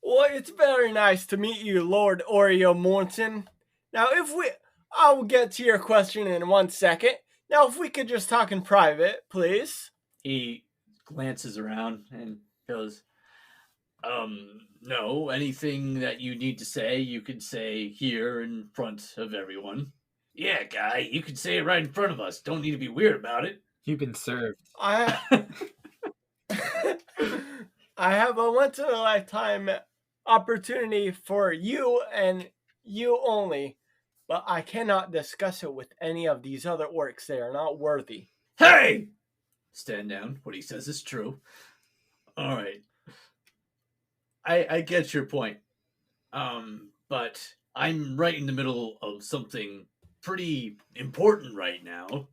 Well, it's very nice to meet you, Lord Oreo Morton. Now, I will get to your question in 1 second. Now, if we could just talk in private, please. He glances around and goes, no, anything that you need to say, you can say here in front of everyone. Yeah, guy, you can say it right in front of us. Don't need to be weird about it. You've been served. I have a once in a lifetime opportunity for you and you only, but I cannot discuss it with any of these other orcs. They are not worthy. Hey! Stand down. What he says is true. All right. I get your point. But I'm right in the middle of something pretty important right now.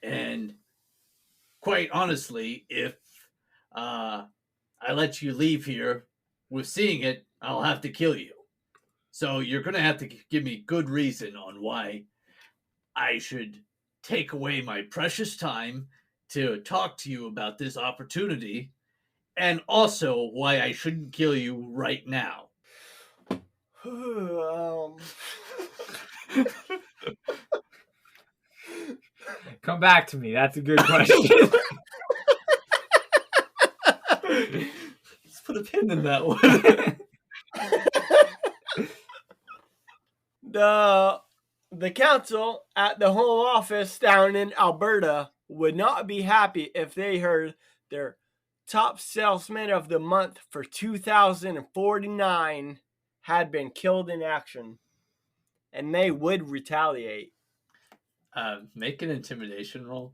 And quite honestly, if I let you leave here with seeing it, I'll have to kill you. So you're going to have to give me good reason on why I should take away my precious time to talk to you about this opportunity, and also why I shouldn't kill you right now. Come back to me. That's a good question. Let's put a pin in that one. The council at the home office down in Alberta would not be happy if they heard their top salesman of the month for 2049 had been killed in action, and they would retaliate. Make an intimidation roll.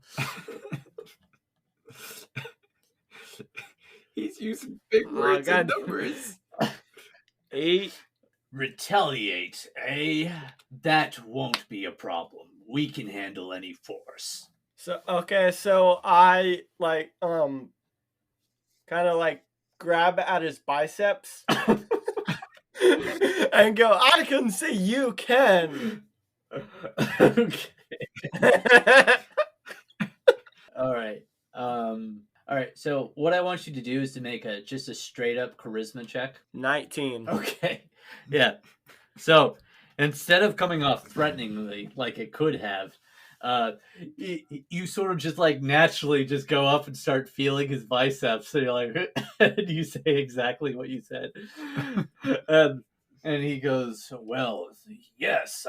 He's using big words and numbers. 8. Retaliate, eh? That won't be a problem. We can handle any force. So I kind of like grab at his biceps and go, I can see you can. Okay. All right. All right. So what I want you to do is to make just a straight up charisma check. 19. Okay. Yeah. So instead of coming off threateningly like it could have, you sort of just like naturally just go up and start feeling his biceps. So you're like, and you say exactly what you said. And he goes, well, yes,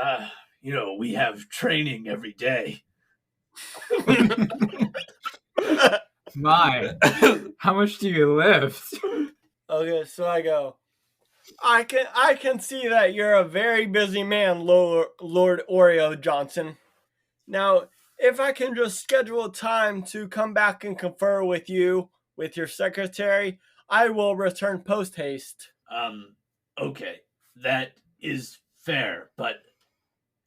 we have training every day. My, how much do you lift? Okay, so I go, I can see that you're a very busy man, Lord Oreo Johnson. Now, if I can just schedule a time to come back and confer with you, with your secretary, I will return post haste. Okay, that is fair, but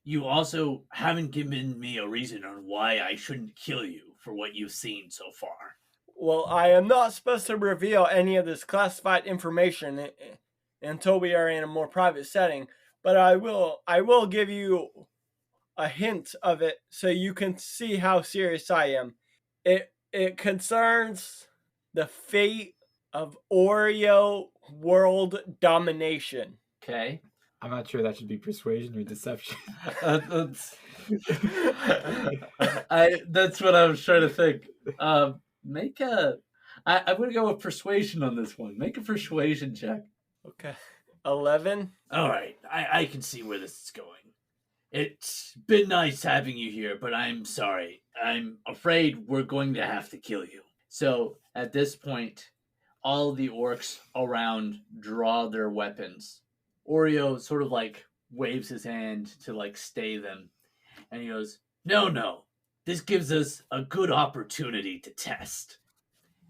you also haven't given me a reason on why I shouldn't kill you for what you've seen so far. Well, I am not supposed to reveal any of this classified information until we are in a more private setting, but I will give you a hint of it so you can see how serious I am. It concerns the fate of Oreo world domination. Okay. I'm not sure that should be persuasion or deception. That's what I was trying to think. I'm going to go with persuasion on this one. Make a persuasion check. Okay. 11. All right. I can see where this is going. It's been nice having you here, but I'm sorry. I'm afraid we're going to have to kill you. So at this point, all the orcs around draw their weapons. Oreo sort of like waves his hand to like stay them. And he goes, no. This gives us a good opportunity to test.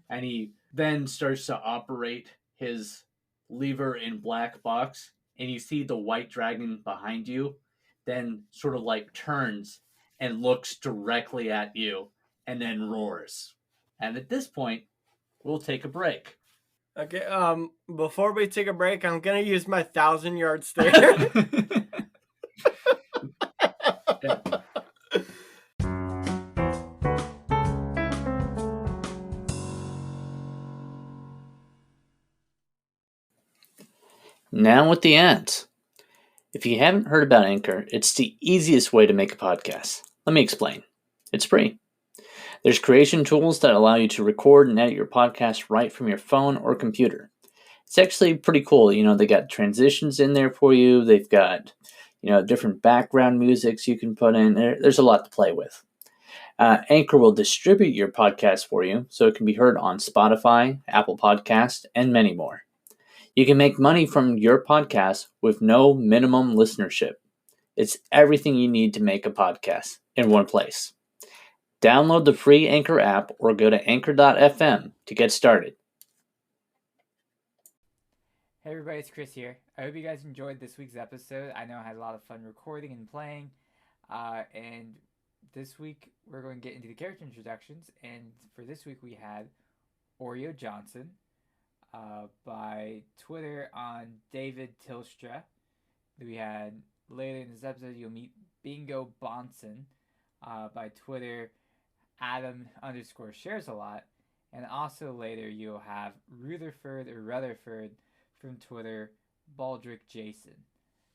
And he then starts to operate his lever in black box. And you see the white dragon behind you then sort of like turns and looks directly at you and then roars. And at this point, we'll take a break. Okay, before we take a break, I'm gonna use my 1,000-yard stare. Yeah. Now with the ads. If you haven't heard about Anchor, it's the easiest way to make a podcast. Let me explain. It's free. There's creation tools that allow you to record and edit your podcast right from your phone or computer. It's actually pretty cool. They got transitions in there for you. They've got, different background musics you can put in. There's a lot to play with. Anchor will distribute your podcast for you so it can be heard on Spotify, Apple Podcast, and many more. You can make money from your podcast with no minimum listenership. It's everything you need to make a podcast in one place. Download the free Anchor app or go to anchor.fm to get started. Hey everybody, it's Chris here. I hope you guys enjoyed this week's episode. I know I had a lot of fun recording and playing. And this week we're going to get into the character introductions. And for this week we had Oreo Johnson by Twitter on David Tilstra. We had later in this episode you'll meet Bingo Bonson by Twitter Adam_shares_a_lot. And also later you'll have Rutherford from Twitter, Baldrick Jason.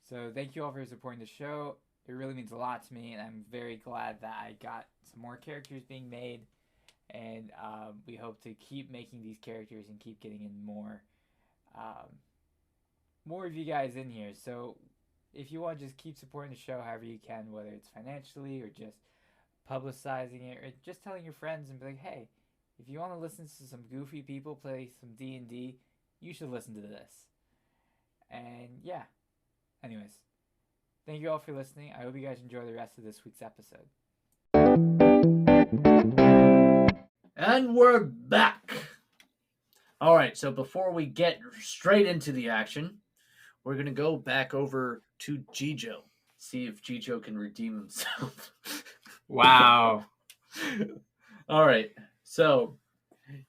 So thank you all for supporting the show. It really means a lot to me, and I'm very glad that I got some more characters being made. And we hope to keep making these characters and keep getting in more of you guys in here. So if you want to just keep supporting the show however you can, whether it's financially or just publicizing it or just telling your friends and be like, hey, if you want to listen to some goofy people play some D&D, you should listen to this. And yeah. Anyways, thank you all for listening. I hope you guys enjoy the rest of this week's episode. And we're back. All right, so before we get straight into the action, we're going to go back over to Gijo. See if Gijo can redeem himself. Wow. All right, so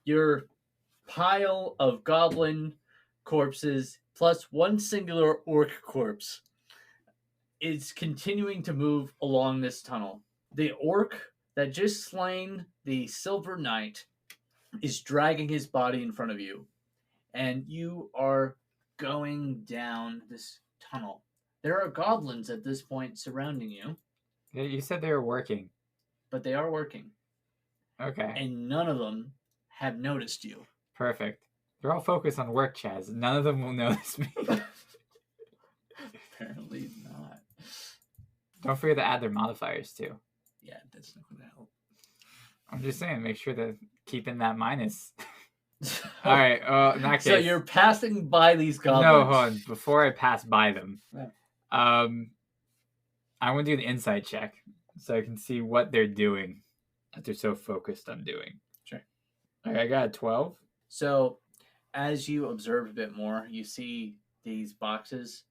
your pile of goblin corpses plus one singular orc corpse is continuing to move along this tunnel. The orc that just slain the Silver Knight is dragging his body in front of you, and you are going down this tunnel. There are goblins at this point surrounding you. You said they were working. But they are working. Okay. And none of them have noticed you. Perfect. They're all focused on work, Chaz. None of them will notice me. Apparently not. Don't forget to add their modifiers, too. Yeah, that's not going to help. I'm just saying, make sure to keep in that minus. All right. In that case. So you're passing by these goblins. No, hold on. Before I pass by them, Yeah. I want to do an insight check so I can see what they're doing that they're so focused on doing. Sure. All right, I got a 12. So as you observe a bit more, you see these boxes.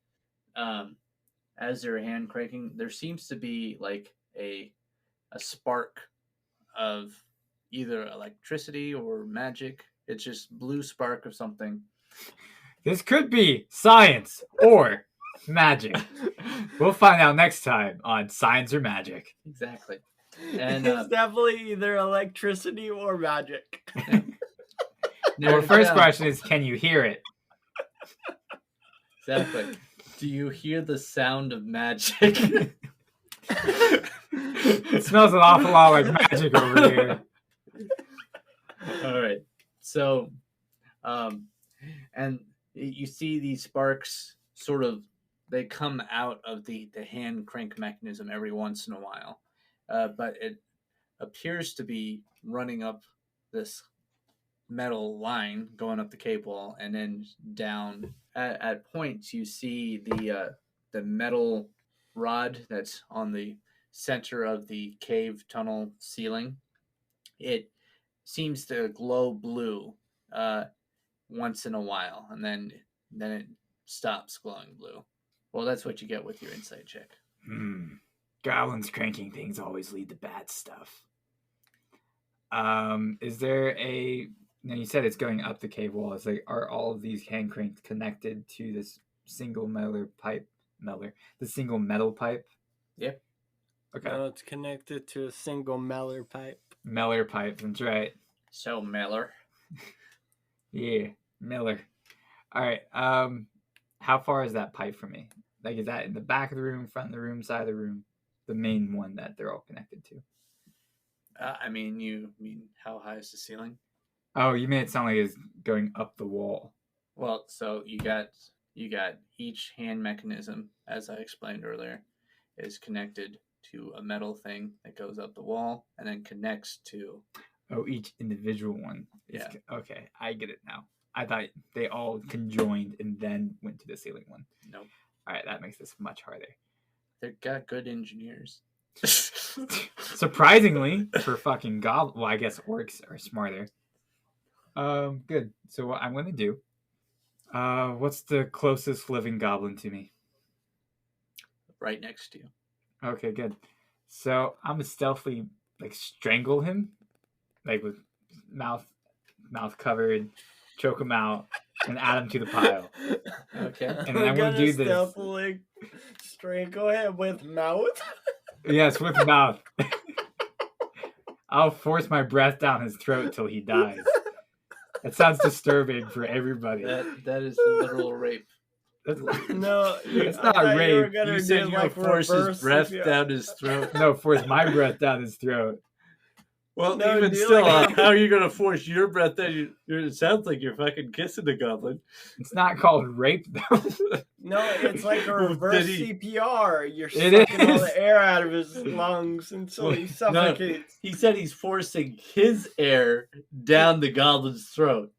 As they're hand cranking, there seems to be like a spark of either electricity or magic. It's just blue spark of something. This could be science or magic. We'll find out next time on Science or Magic. Exactly. And it's definitely either electricity or magic. Well, the first question is, can you hear it? Exactly. Do you hear the sound of magic? It smells an awful lot like magic over here. All right. So, and you see these sparks sort of, they come out of the hand crank mechanism every once in a while. But it appears to be running up this metal line, going up the cave wall, and then down. At points, you see the metal rod that's on the center of the cave tunnel ceiling. It seems to glow blue once in a while, and then it stops glowing blue. Well, that's what you get with your insight check. Goblins cranking things always lead to bad stuff. Is there a... Now, you said it's going up the cave wall. It's like, are all of these hand cranks connected to this single metal pipe? The single metal pipe? Yep. Okay. No, it's connected to a single Meller pipe. Meller pipe, that's right. So, Miller. Yeah, Miller. All right. How far is that pipe from me? Like, is that in the back of the room, front of the room, side of the room? The main one that they're all connected to. You mean how high is the ceiling? Oh, you made it sound like it's going up the wall. Well, so you got each hand mechanism, as I explained earlier, is connected to a metal thing that goes up the wall and then connects to. Oh, each individual one. Yeah. Okay, I get it now. I thought they all conjoined and then went to the ceiling one. Nope. All right, that makes this much harder. They've got good engineers. Surprisingly, for fucking goblins, well, I guess orcs are smarter. Good. So what I'm gonna do? What's the closest living goblin to me? Right next to you. Okay, good. So I'm gonna stealthily strangle him, with mouth covered, choke him out, and add him to the pile. Okay. And then I'm gonna do this. Stealthily strangle him with mouth. Yes, with mouth. I'll force my breath down his throat till he dies. That sounds disturbing for everybody. That is literal rape. That's No, it's not rape. You said you would force his breath down his throat. No, force my breath down his throat. Well, No, even dude, still, like- how are you going to force your breath down? It sounds like you're fucking kissing the goblin. It's not called rape, though. No, it's like a Well, reverse did he- CPR. You're It sucking all is. the air out of his lungs until he suffocates. He said he's forcing his air down the goblin's throat.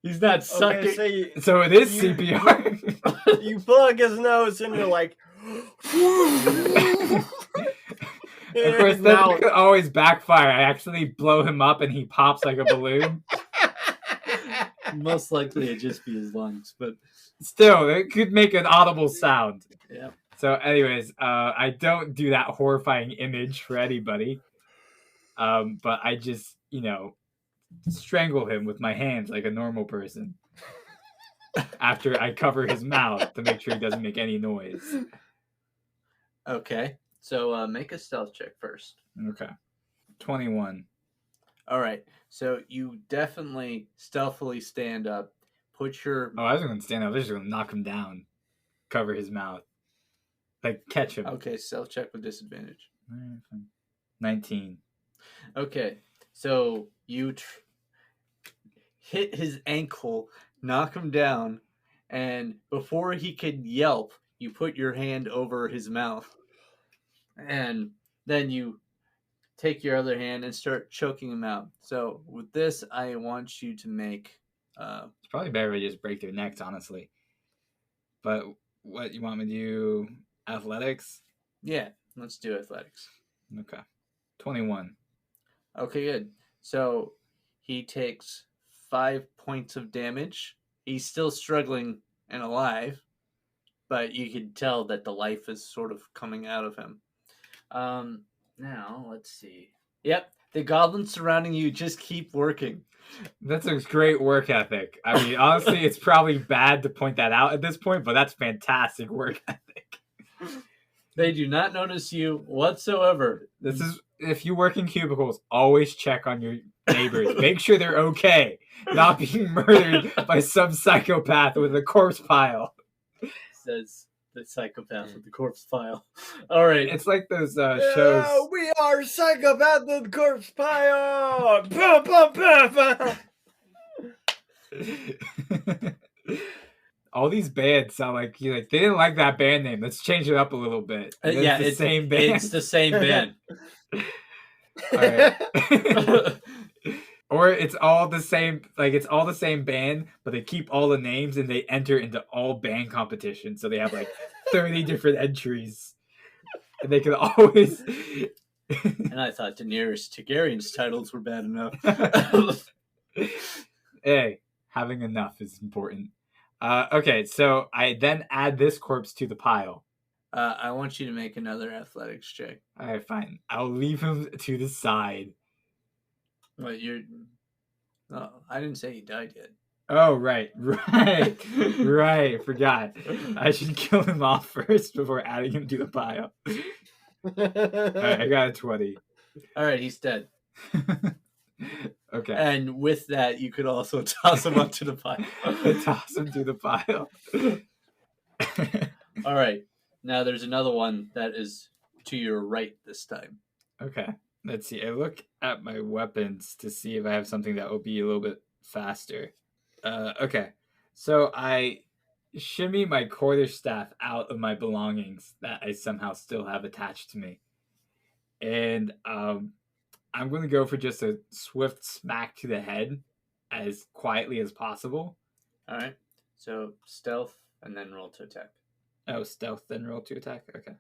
He's not sucking. Okay, so you, So it is You- CPR. you plug his nose and you're like, Of course, that could always backfire. I actually blow him up and he pops like a balloon. Most likely it'd just be his lungs, but Still, it could make an audible sound. yeah. So, anyways, I don't do that horrifying image for anybody. But I just, strangle him with my hands like a normal person. After I cover his mouth to make sure he doesn't make any noise. Okay, so make a stealth check first. Okay. 21. All right, so you definitely stealthily stand up, put your... Oh, I was going to stand up. I was just going to knock him down. Cover his mouth. Catch him. Okay, stealth check with disadvantage. 19. Okay, so you hit his ankle, knock him down, and before he could yelp, you put your hand over his mouth. And then you take your other hand and start choking him out. So with this, I want you to make... It's probably better if I just break their necks, honestly. But what, you want me to do? Athletics? Yeah, let's do athletics. Okay. 21. Okay, good. So he takes 5 points of damage. He's still struggling and alive, but you can tell that the life is sort of coming out of him. Now, let's see. Yep, the goblins surrounding you just keep working. That's a great work ethic. I mean, honestly, it's probably bad to point that out at this point, but that's fantastic work ethic. They do not notice you whatsoever. This is, if you work in cubicles, always check on your neighbors. Make sure they're okay, not being murdered by some psychopath with a corpse pile. Says the psychopath with the corpse pile. All right. It's like those Yeah, shows. we are psychopath with corpse pile. Bah, bah, bah, bah. All these bands sound like they didn't like that band name. Let's change it up a little bit. Yeah, it's the same band. It's the same band. All right. Or it's all the same, it's all the same band, but they keep all the names and they enter into all band competitions. So they have 30 different entries. And they can always... And I thought Daenerys Targaryen's titles were bad enough. Hey, having enough is important. Okay, so I then add this corpse to the pile. I want you to make another athletics check. All right, fine. I'll leave him to the side. But you're... Oh, I didn't say he died yet. Oh, right. Forgot. I should kill him off first before adding him to the pile. All right, I got a 20. All right, he's dead. Okay. And with that, you could also toss him onto the pile. Toss him to the pile. All right. Now there's another one that is to your right this time. Okay. let's see. I look at my weapons to see if I have something that will be a little bit faster. Okay. So I shimmy my quarterstaff out of my belongings that I somehow still have attached to me. And I'm going to go for just a swift smack to the head as quietly as possible. All right. So stealth and then roll to attack. Oh, stealth, then roll to attack? Okay.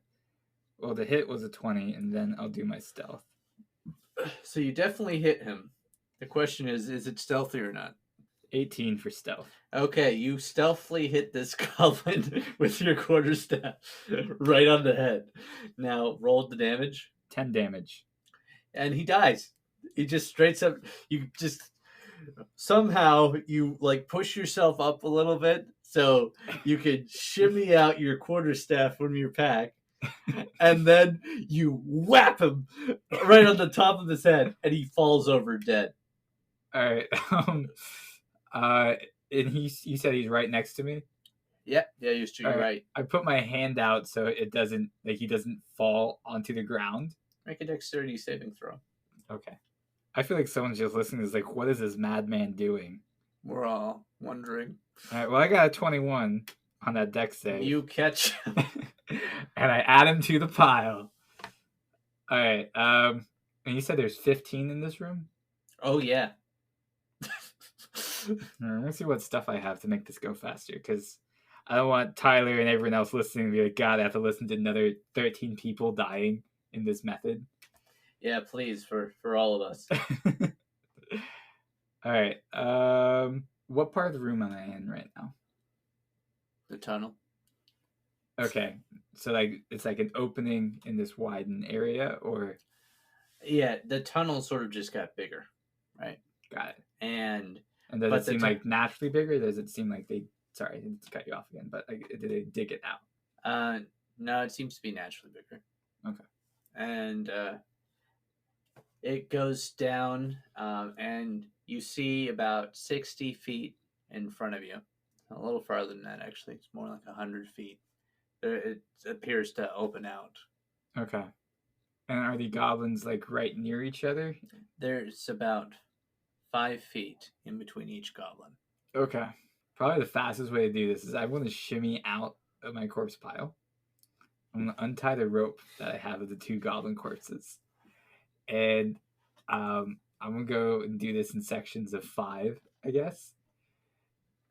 Well, the hit was a 20, and then I'll do my stealth. So you definitely hit him. The question is it stealthy or not? 18 for stealth. Okay, you stealthily hit this goblin with your quarterstaff right on the head. Now roll the damage. 10 damage. And he dies. He just straight up. You just somehow you like push yourself up a little bit so you could shimmy out your quarterstaff from your pack, and then you whap him right on the top of his head, and he falls over dead. All right. And you said he's right next to me. Yeah, you're right. I put my hand out so it doesn't he doesn't fall onto the ground. Make a dexterity saving throw. Okay. I feel like someone's just listening is like, what is this madman doing? We're all wondering. All right. Well, I got a 21 on that dex save. You catch him. And I add him to the pile. All right. And you said there's 15 in this room? Oh yeah. Let's see what stuff I have to make this go faster, because I don't want Tyler and everyone else listening to be like, God, I have to listen to another 13 people dying in this method. Yeah, please, for all of us. All right. What part of the room am I in right now? The tunnel. Okay. So like it's like an opening in this widened area, or yeah, the tunnel sort of just got bigger, right? Got it. And does it seem like naturally bigger? Or does it seem like they? Sorry, I didn't cut you off again, but like, did they dig it out? No, it seems to be naturally bigger. Okay. And it goes down, and you see about 60 feet in front of you. A little farther than that, actually. It's more like 100 feet. It appears to open out. Okay. And are the goblins like right near each other? There's about 5 feet in between each goblin. Okay. Probably the fastest way to do this is I want to shimmy out of my corpse pile. I'm going to untie the rope that I have of the 2 goblin corpses. And I'm going to go and do this in sections of 5, I guess.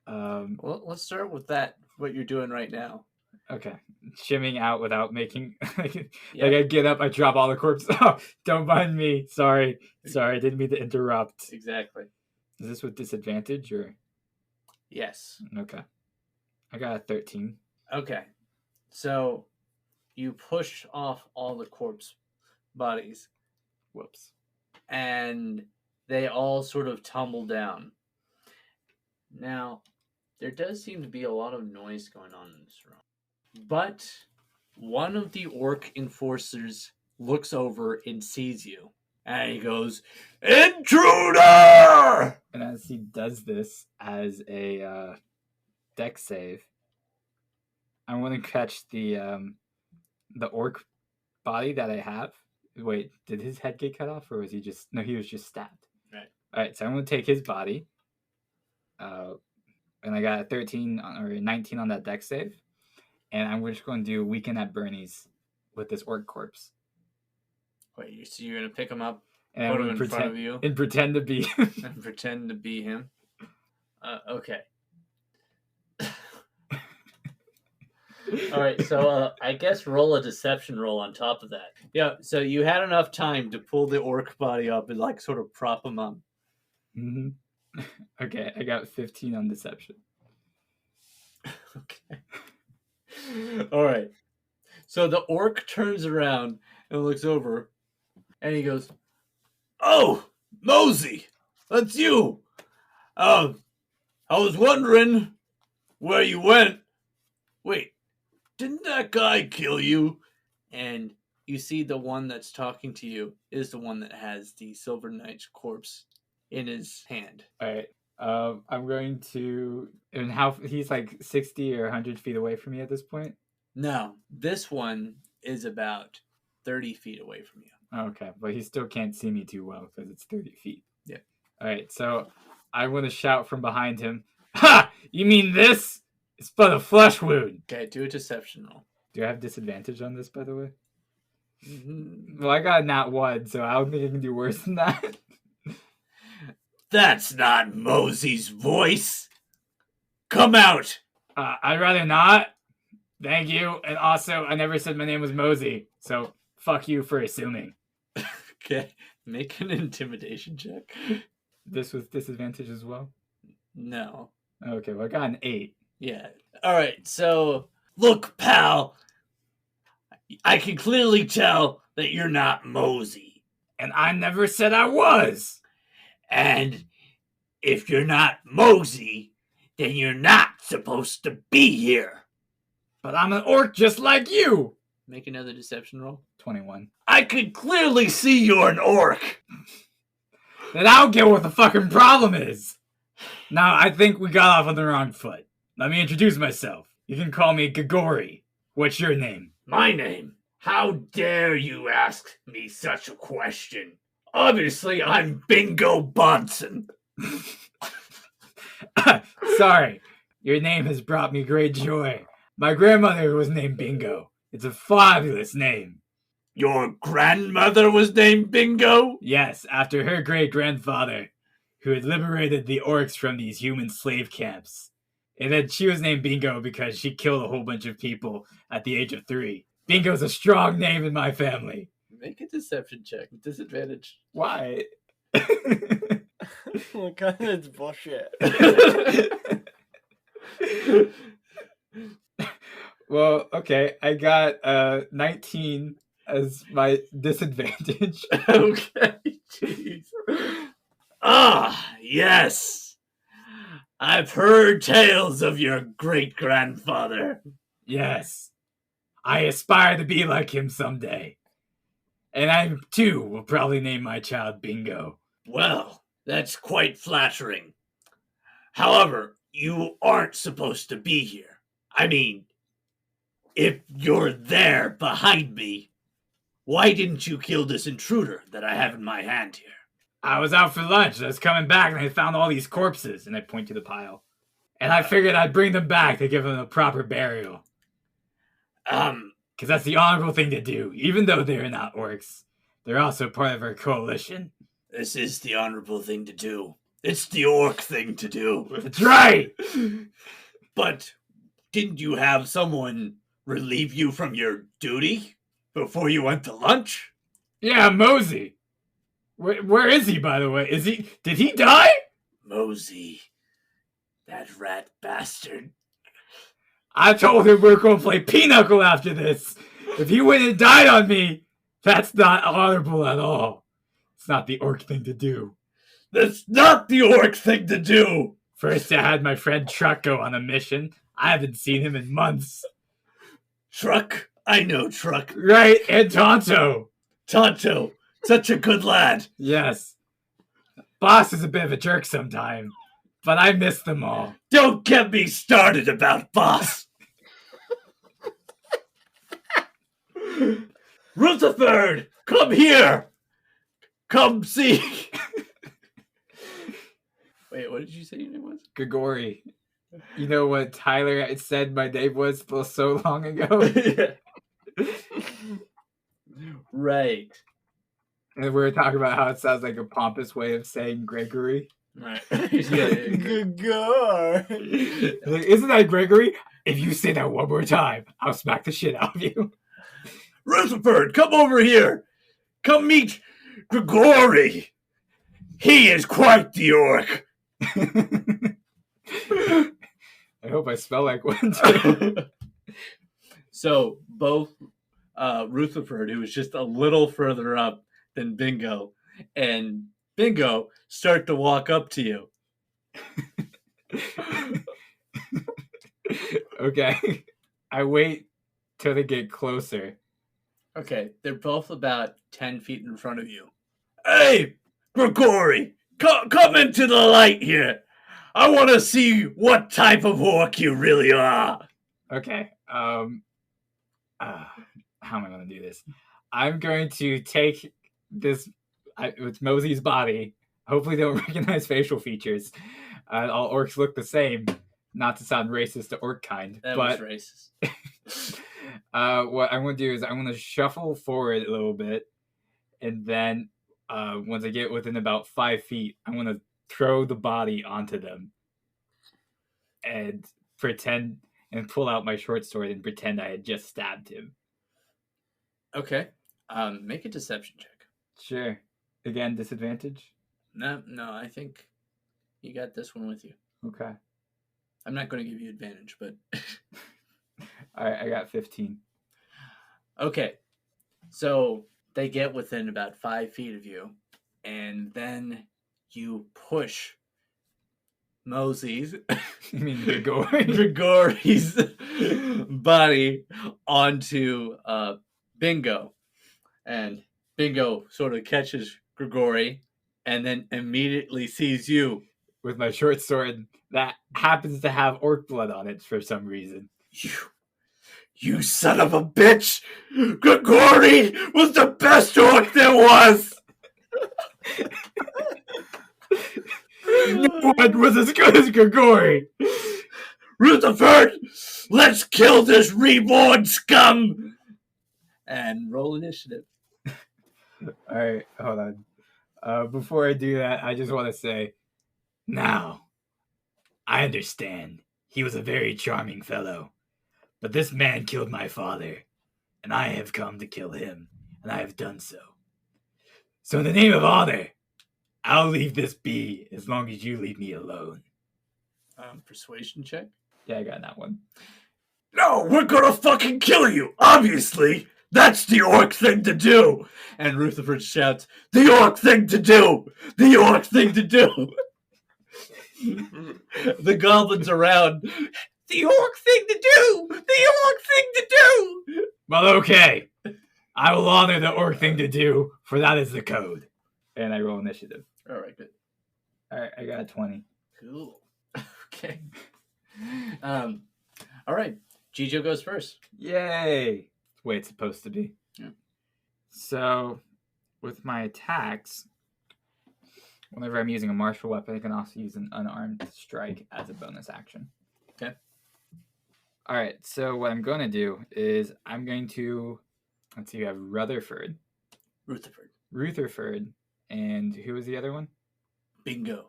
Well, let's start with that, what you're doing right now. Okay. Shimming out without making... like I get up, I drop all the corpses. Oh, don't mind me. Sorry, I didn't mean to interrupt. Exactly. Is this with disadvantage, or...? Yes. Okay. I got a 13. Okay. So you push off all the corpse bodies. Whoops. And they all sort of tumble down. Now, there does seem to be a lot of noise going on in this room. But one of the orc enforcers looks over and sees you. And he goes, "Intruder!" And as he does this as a dex save, I want to catch the orc body that I have. Wait, did his head get cut off, or was he just... No, he was just stabbed. Right. All right, so I'm going to take his body. And I got a 13 or 19 on that dex save. And I'm just going to do Weekend at Bernie's with this orc corpse. Wait, so you're going to pick him up, and put him in front of you? And pretend to be him. And pretend to be him? Okay. All right, so I guess roll a deception roll on top of that. Yeah, so you had enough time to pull the orc body up and like sort of prop him up. Mm-hmm. Okay, I got 15 on deception. Okay. All right. So the orc turns around and looks over, and he goes, "Oh, Mosey, that's you. I was wondering where you went. Wait, didn't that guy kill you?" And you see the one that's talking to you is the one that has the Silver Knight's corpse in his hand. All right. I'm going to... And how... He's like 60 or 100 feet away from me at this point? No, this one is about 30 feet away from you. Okay, but he still can't see me too well because it's 30 feet. Yeah. All right, so I want to shout from behind him, "Ha! You mean this? It's but a flesh wound." Okay, do a deception roll. Do I have disadvantage on this, by the way? Mm-hmm. Well, I got a nat 1, so I don't think I can do worse than that. That's not Mosey's voice. Come out. I'd rather not. Thank you. And also, I never said my name was Mosey, so fuck you for assuming. Okay, make an intimidation check. This was disadvantage as well? No. Okay, well, I got an 8. Yeah. All right. So, look, pal. I can clearly tell that you're not Mosey. And I never said I was. And if you're not Mosey, then you're not supposed to be here. But I'm an orc just like you. Make another deception roll. 21. I can clearly see you're an orc. Then I don't get what the fucking problem is. Now, I think we got off on the wrong foot. Let me introduce myself. You can call me Gagori. What's your name? My name? How dare you ask me such a question? Obviously, I'm Bingo Bonson. Sorry. Your name has brought me great joy. My grandmother was named Bingo. It's a fabulous name. Your grandmother was named Bingo? Yes, after her great-grandfather, who had liberated the orcs from these human slave camps. And then she was named Bingo because she killed a whole bunch of people at the age of 3. Bingo's a strong name in my family. Make a deception check with disadvantage. Why? Because it's bullshit. Well, okay, I got 19 as my disadvantage. Okay, jeez. Ah, yes. I've heard tales of your great-grandfather. Yes. I aspire to be like him someday. And I, too, will probably name my child Bingo. Well, that's quite flattering. However, you aren't supposed to be here. I mean, if you're there behind me, why didn't you kill this intruder that I have in my hand here? I was out for lunch. I was coming back and I found all these corpses. And I point to the pile. And I figured I'd bring them back to give them a proper burial. Because that's the honorable thing to do. Even though they're not orcs, they're also part of our coalition. This is the honorable thing to do. It's the orc thing to do. That's right! But didn't you have someone relieve you from your duty before you went to lunch? Yeah, Mosey. Where is he, by the way? Did he die? Mosey. That rat bastard. I told him we were going to play Pinochle after this. If he went and died on me, that's not honorable at all. It's not the orc thing to do. That's not the orc thing to do! First, I had my friend Truck go on a mission. I haven't seen him in months. Truck? I know Truck. Right, and Tonto. Tonto. Such a good lad. Yes. Boss is a bit of a jerk sometime, but I miss them all. Don't get me started about Boss. Rutherford, come here. Come see. Wait, what did you say your name was? Grigori. You know what Tyler had said my name was so long ago? Right. And we were talking about how it sounds like a pompous way of saying Gregory. Right. Good God. Like, isn't that Gregory? If you say that one more time, I'll smack the shit out of you. Rutherford, come over here. Come meet Grigori. He is quite the orc. I hope I smell like one too. So both Rutherford, who was just a little further up than Bingo, and Bingo start to walk up to you. Okay. I wait till they get closer. Okay, they're both about 10 feet in front of you. Hey, Grigori, come into the light here. I want to see what type of orc you really are. Okay. How am I going to do this? I'm going to take this with Mosey's body. Hopefully, they don't recognize facial features. All orcs look the same. Not to sound racist to orc kind, That but was racist. what I'm going to do is I'm going to shuffle forward a little bit, and then once I get within about 5 feet, I'm going to throw the body onto them and pretend and pull out my short sword and pretend I had just stabbed him. Okay. Make a deception check. Sure. Again, disadvantage? No, I think you got this one with you. Okay. I'm not going to give you advantage, but Alright, I got 15. okay. So they get within about 5 feet of you, and then you push Mosey's, You mean Grigori? Grigori's body onto Bingo, and Bingo sort of catches Grigori, and then immediately sees you. With my short sword that happens to have orc blood on it for some reason. You son of a bitch! Grigori was the best orc there was! No one was as good as Grigori! Rutherford, let's kill this reborn scum! And roll initiative. Alright, hold on. Before I do that, I just want to say, now, I understand. He was a very charming fellow. But this man killed my father, and I have come to kill him, and I have done so. So in the name of honor, I'll leave this be as long as you leave me alone. Persuasion check? Yeah, I got that one. No, we're gonna fucking kill you, obviously! That's the orc thing to do! And Rutherford shouts, the orc thing to do! The orc thing to do! The goblins around, the orc thing to do! The orc thing to do! Well, okay. I will honor the orc thing to do, for that is the code. And I roll initiative. Alright, good. Alright, I got a 20. Cool. Okay. Alright. Gijo goes first. Yay! That's the way it's supposed to be. Yeah. So, with my attacks, whenever I'm using a martial weapon, I can also use an unarmed strike as a bonus action. Okay. Alright, so what I'm going to do is I'm going to, let's see, you have Rutherford, and who was the other one? Bingo.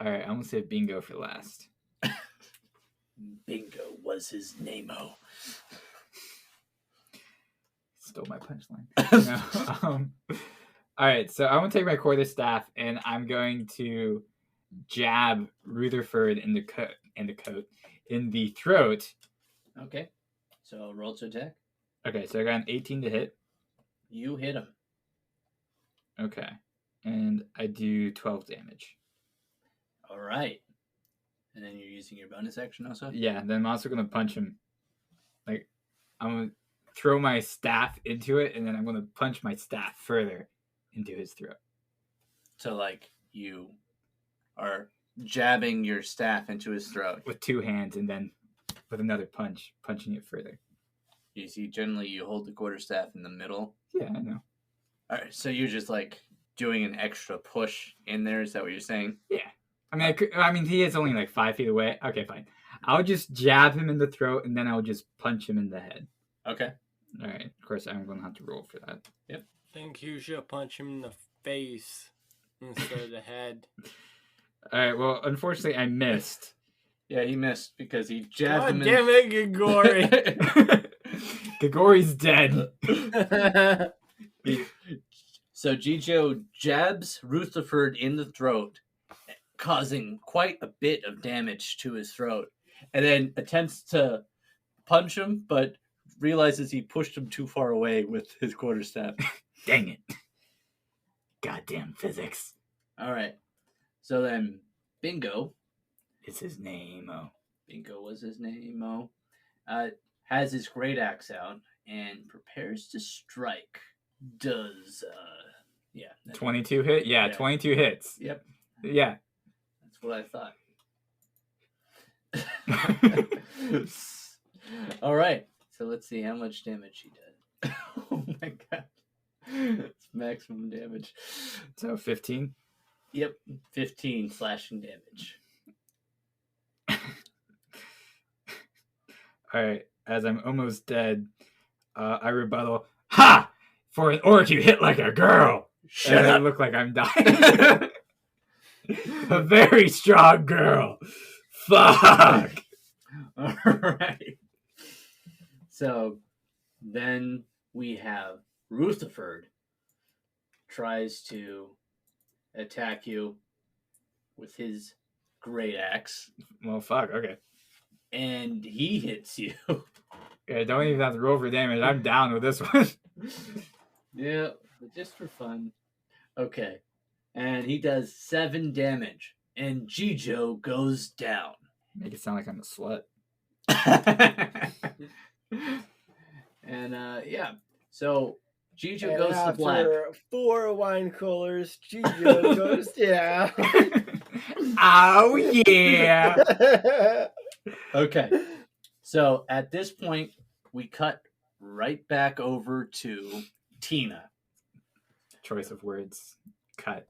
Alright, I'm going to say Bingo for last. Bingo was his name-o. Stole my punchline. No, Alright, so I'm going to take my quarterstaff and I'm going to jab Rutherford in the throat. Okay. So roll to attack. Okay, so I got an 18 to hit. You hit him. Okay, and I do 12 damage. Alright. And then you're using your bonus action also? Yeah, then I'm also going to punch him. Like, I'm going to throw my staff into it, and then I'm going to punch my staff further into his throat. So, like, you are jabbing your staff into his throat. With two hands, and then with another punch, punching it further. You see, generally you hold the quarterstaff in the middle. Yeah, I know. Alright, so you're just, like, doing an extra push in there? Is that what you're saying? Yeah. I mean, he is only like 5 feet away. Okay, fine. I'll just jab him in the throat, and then I'll just punch him in the head. Okay. All right. Of course, I'm going to have to roll for that. Yep. I think you should punch him in the face instead of the head. All right. Well, unfortunately, I missed. Yeah, he missed because he jabbed God him damn it, Grigori. Grigori's dead. So Gijo jabs Rutherford in the throat, causing quite a bit of damage to his throat, and then attempts to punch him, but realizes he pushed him too far away with his quarterstaff. Dang it. Goddamn physics. All right. So then Bingo, It's his name. Oh. Bingo was his name, has his great axe out and prepares to strike. Does, 22 hit? Yeah, 22 hits. Yep. Yeah. That's what I thought. All right. So let's see how much damage he does. Oh my god. It's maximum damage. So 15. Yep, 15 slashing damage. All right. As I'm almost dead, I rebuttal. Ha! For an orc, you hit like a girl. Shut and I up. look like I'm dying. A very strong girl. Fuck. All right. So then we have Rutherford tries to attack you with his great axe, Well, fuck. Okay. and he hits you. Yeah, don't even have to roll for damage. I'm down with this one. Yeah, but just for fun. Okay. And he does 7 damage, and Gijo goes down. Make it sound like I'm a slut. And yeah, so Gijo And goes to black. after 4 wine coolers, Gijo goes down. Oh, yeah. Okay, so at this point, we cut right back over to Tina. Choice of words. Cut.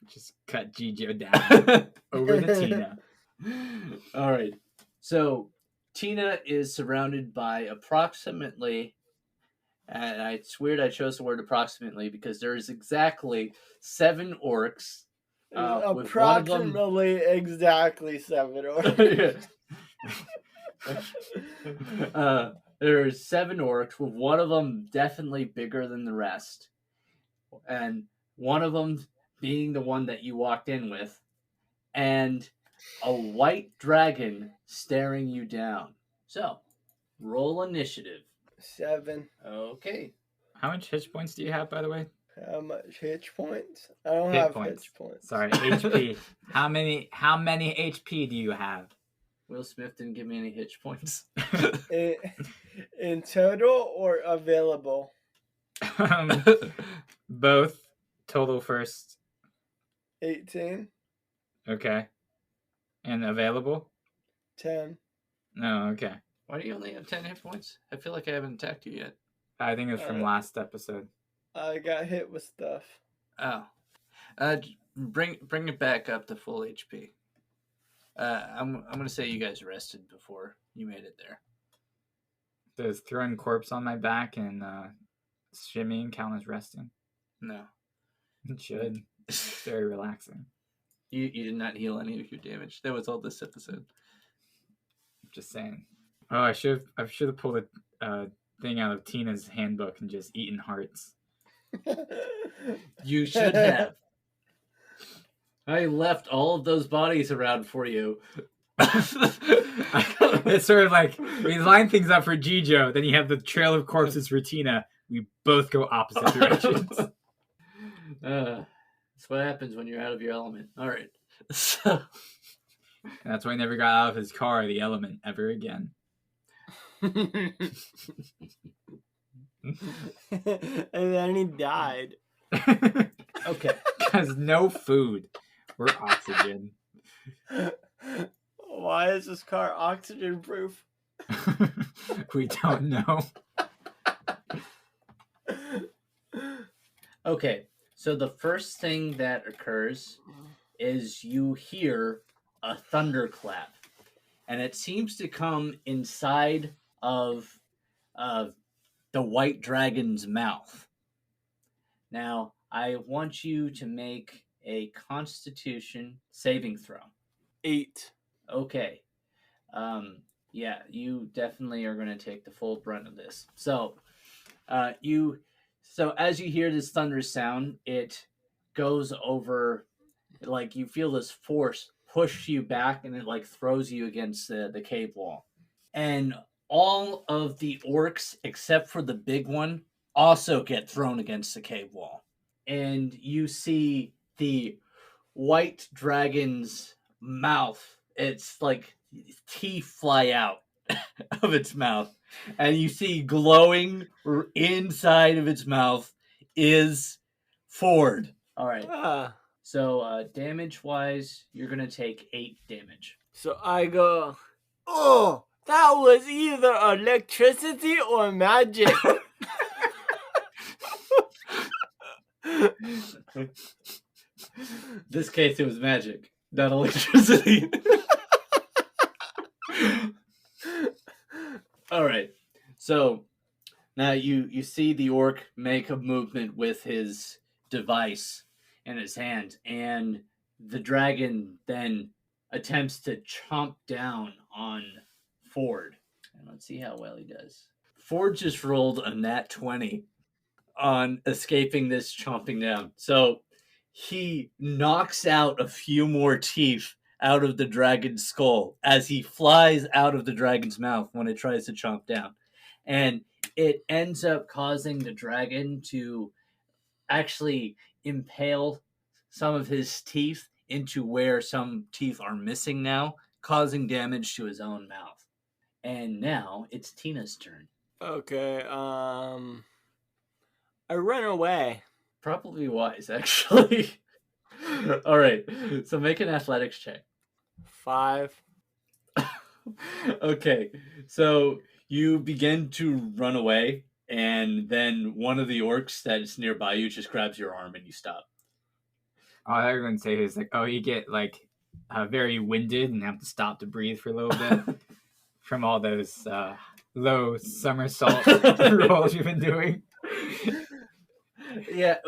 Just cut Gijo down. Over to Tina. All right, so Tina is surrounded by approximately, and it's weird I chose the word approximately because there is exactly 7 orcs. With one of them- Approximately exactly 7 orcs. There's 7 orcs, with one of them definitely bigger than the rest, and one of them being the one that you walked in with, and a white dragon staring you down. So, roll initiative. 7. Okay. How much hit points do you have, by the way? How much hit points? I don't Hit have points. hit points. Sorry, HP. How many HP do you have? Will Smith didn't give me any hitch points. In total or available? Both. Total first. 18, Okay. And available? 10. No, okay. Why do you only have 10 hit points? I feel like I haven't attacked you yet. I think it was from last episode. I got hit with stuff. Oh. Bring it back up to full HP. I'm gonna say you guys rested before you made it there. Does throwing corpse on my back and shimmying count as resting? No. It should. It's very relaxing. You did not heal any of your damage. That was all this episode. Just saying. Oh, I should have pulled a thing out of Tina's handbook and just eaten hearts. You should have. I left all of those bodies around for you. It's sort of like we line things up for Gijo, then you have the trail of corpses for Tina. We both go opposite directions. That's what happens when you're out of your element. All right. So And that's why he never got out of his car, the element, ever again. And then he died. okay. Because no food or oxygen. Why is this car oxygen proof? We don't know. Okay. So the first thing that occurs is you hear a thunderclap, and it seems to come inside of the white dragon's mouth. Now, I want you to make a Constitution saving throw. 8. Okay. Yeah, you definitely are going to take the full brunt of this. So, as you hear this thunder sound, it goes over, like you feel this force push you back, and it like throws you against the cave wall. And all of the orcs, except for the big one, also get thrown against the cave wall. And you see the white dragon's mouth. It's like teeth fly out of its mouth. And you see glowing inside of its mouth is Ford. All right. So damage-wise, you're going to take 8 damage. So I go, oh, that was either electricity or magic. This case, it was magic, not electricity. All right. So now you see the orc make a movement with his device in his hand, and the dragon then attempts to chomp down on Ford. And let's see how well he does. Ford just rolled a nat 20 on escaping this chomping down. So he knocks out a few more teeth out of the dragon's skull as he flies out of the dragon's mouth when it tries to chomp down. And it ends up causing the dragon to actually impale some of his teeth into where some teeth are missing now, causing damage to his own mouth. And now it's Tina's turn. Okay, I run away. Probably wise, actually. All right, so make an athletics check. 5. Okay, so you begin to run away, and then one of the orcs that's nearby you just grabs your arm and you stop. Oh, I was going to say is like, oh, you get like very winded and have to stop to breathe for a little bit from all those low somersault rolls you've been doing. Yeah,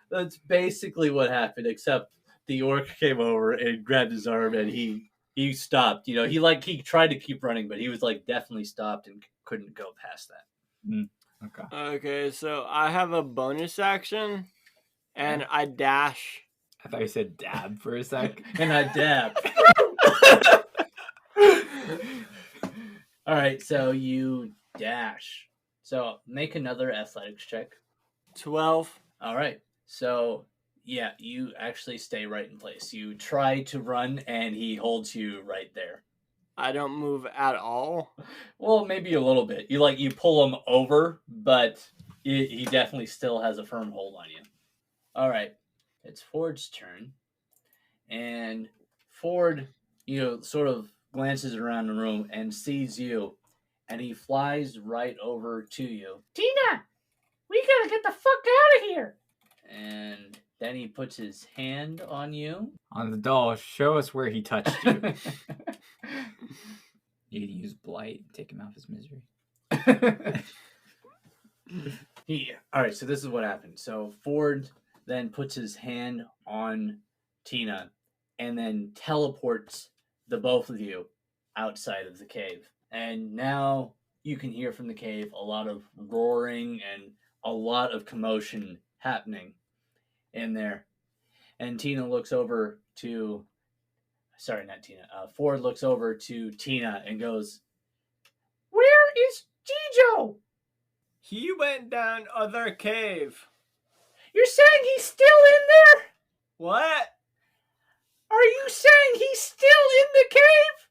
that's basically what happened, except the orc came over and grabbed his arm and he stopped. You know, he tried to keep running, but he was like definitely stopped and couldn't go past that. Okay. Okay, so I have a bonus action, and I dash. I thought you said dab for a sec. And I dab. All right, so you dash. So make another athletics check. 12. All right. So, yeah, you actually stay right in place. You try to run, and he holds you right there. I don't move at all. Well, maybe a little bit. You pull him over, but he definitely still has a firm hold on you. All right. It's Ford's turn. And Ford, sort of glances around the room and sees you, and he flies right over to you. Tina! We gotta get the fuck out of here! And then he puts his hand on you. On the doll, show us where he touched you. You can use blight and take him out of his misery. All right, so this is what happened. So Ford then puts his hand on Tina and then teleports the both of you outside of the cave. And now you can hear from the cave a lot of roaring and a lot of commotion happening in there. And Tina looks over to, sorry, not Tina, Ford looks over to Tina and goes, "Where is Gijo?" He went down other cave. You're saying he's still in there? What? Are you saying he's still in the cave?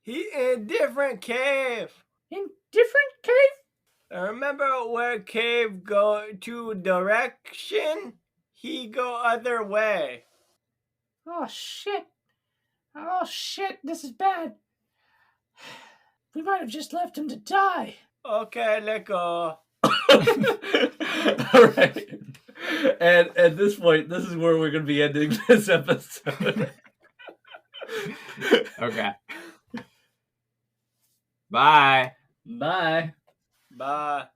He in different cave. In different cave? Remember where cave go to direction? He go other way. Oh shit. Oh shit, this is bad. We might have just left him to die. Okay, let go. All right. And at this point, this is where we're going to be ending this episode. Okay. Bye. Bye. Bye.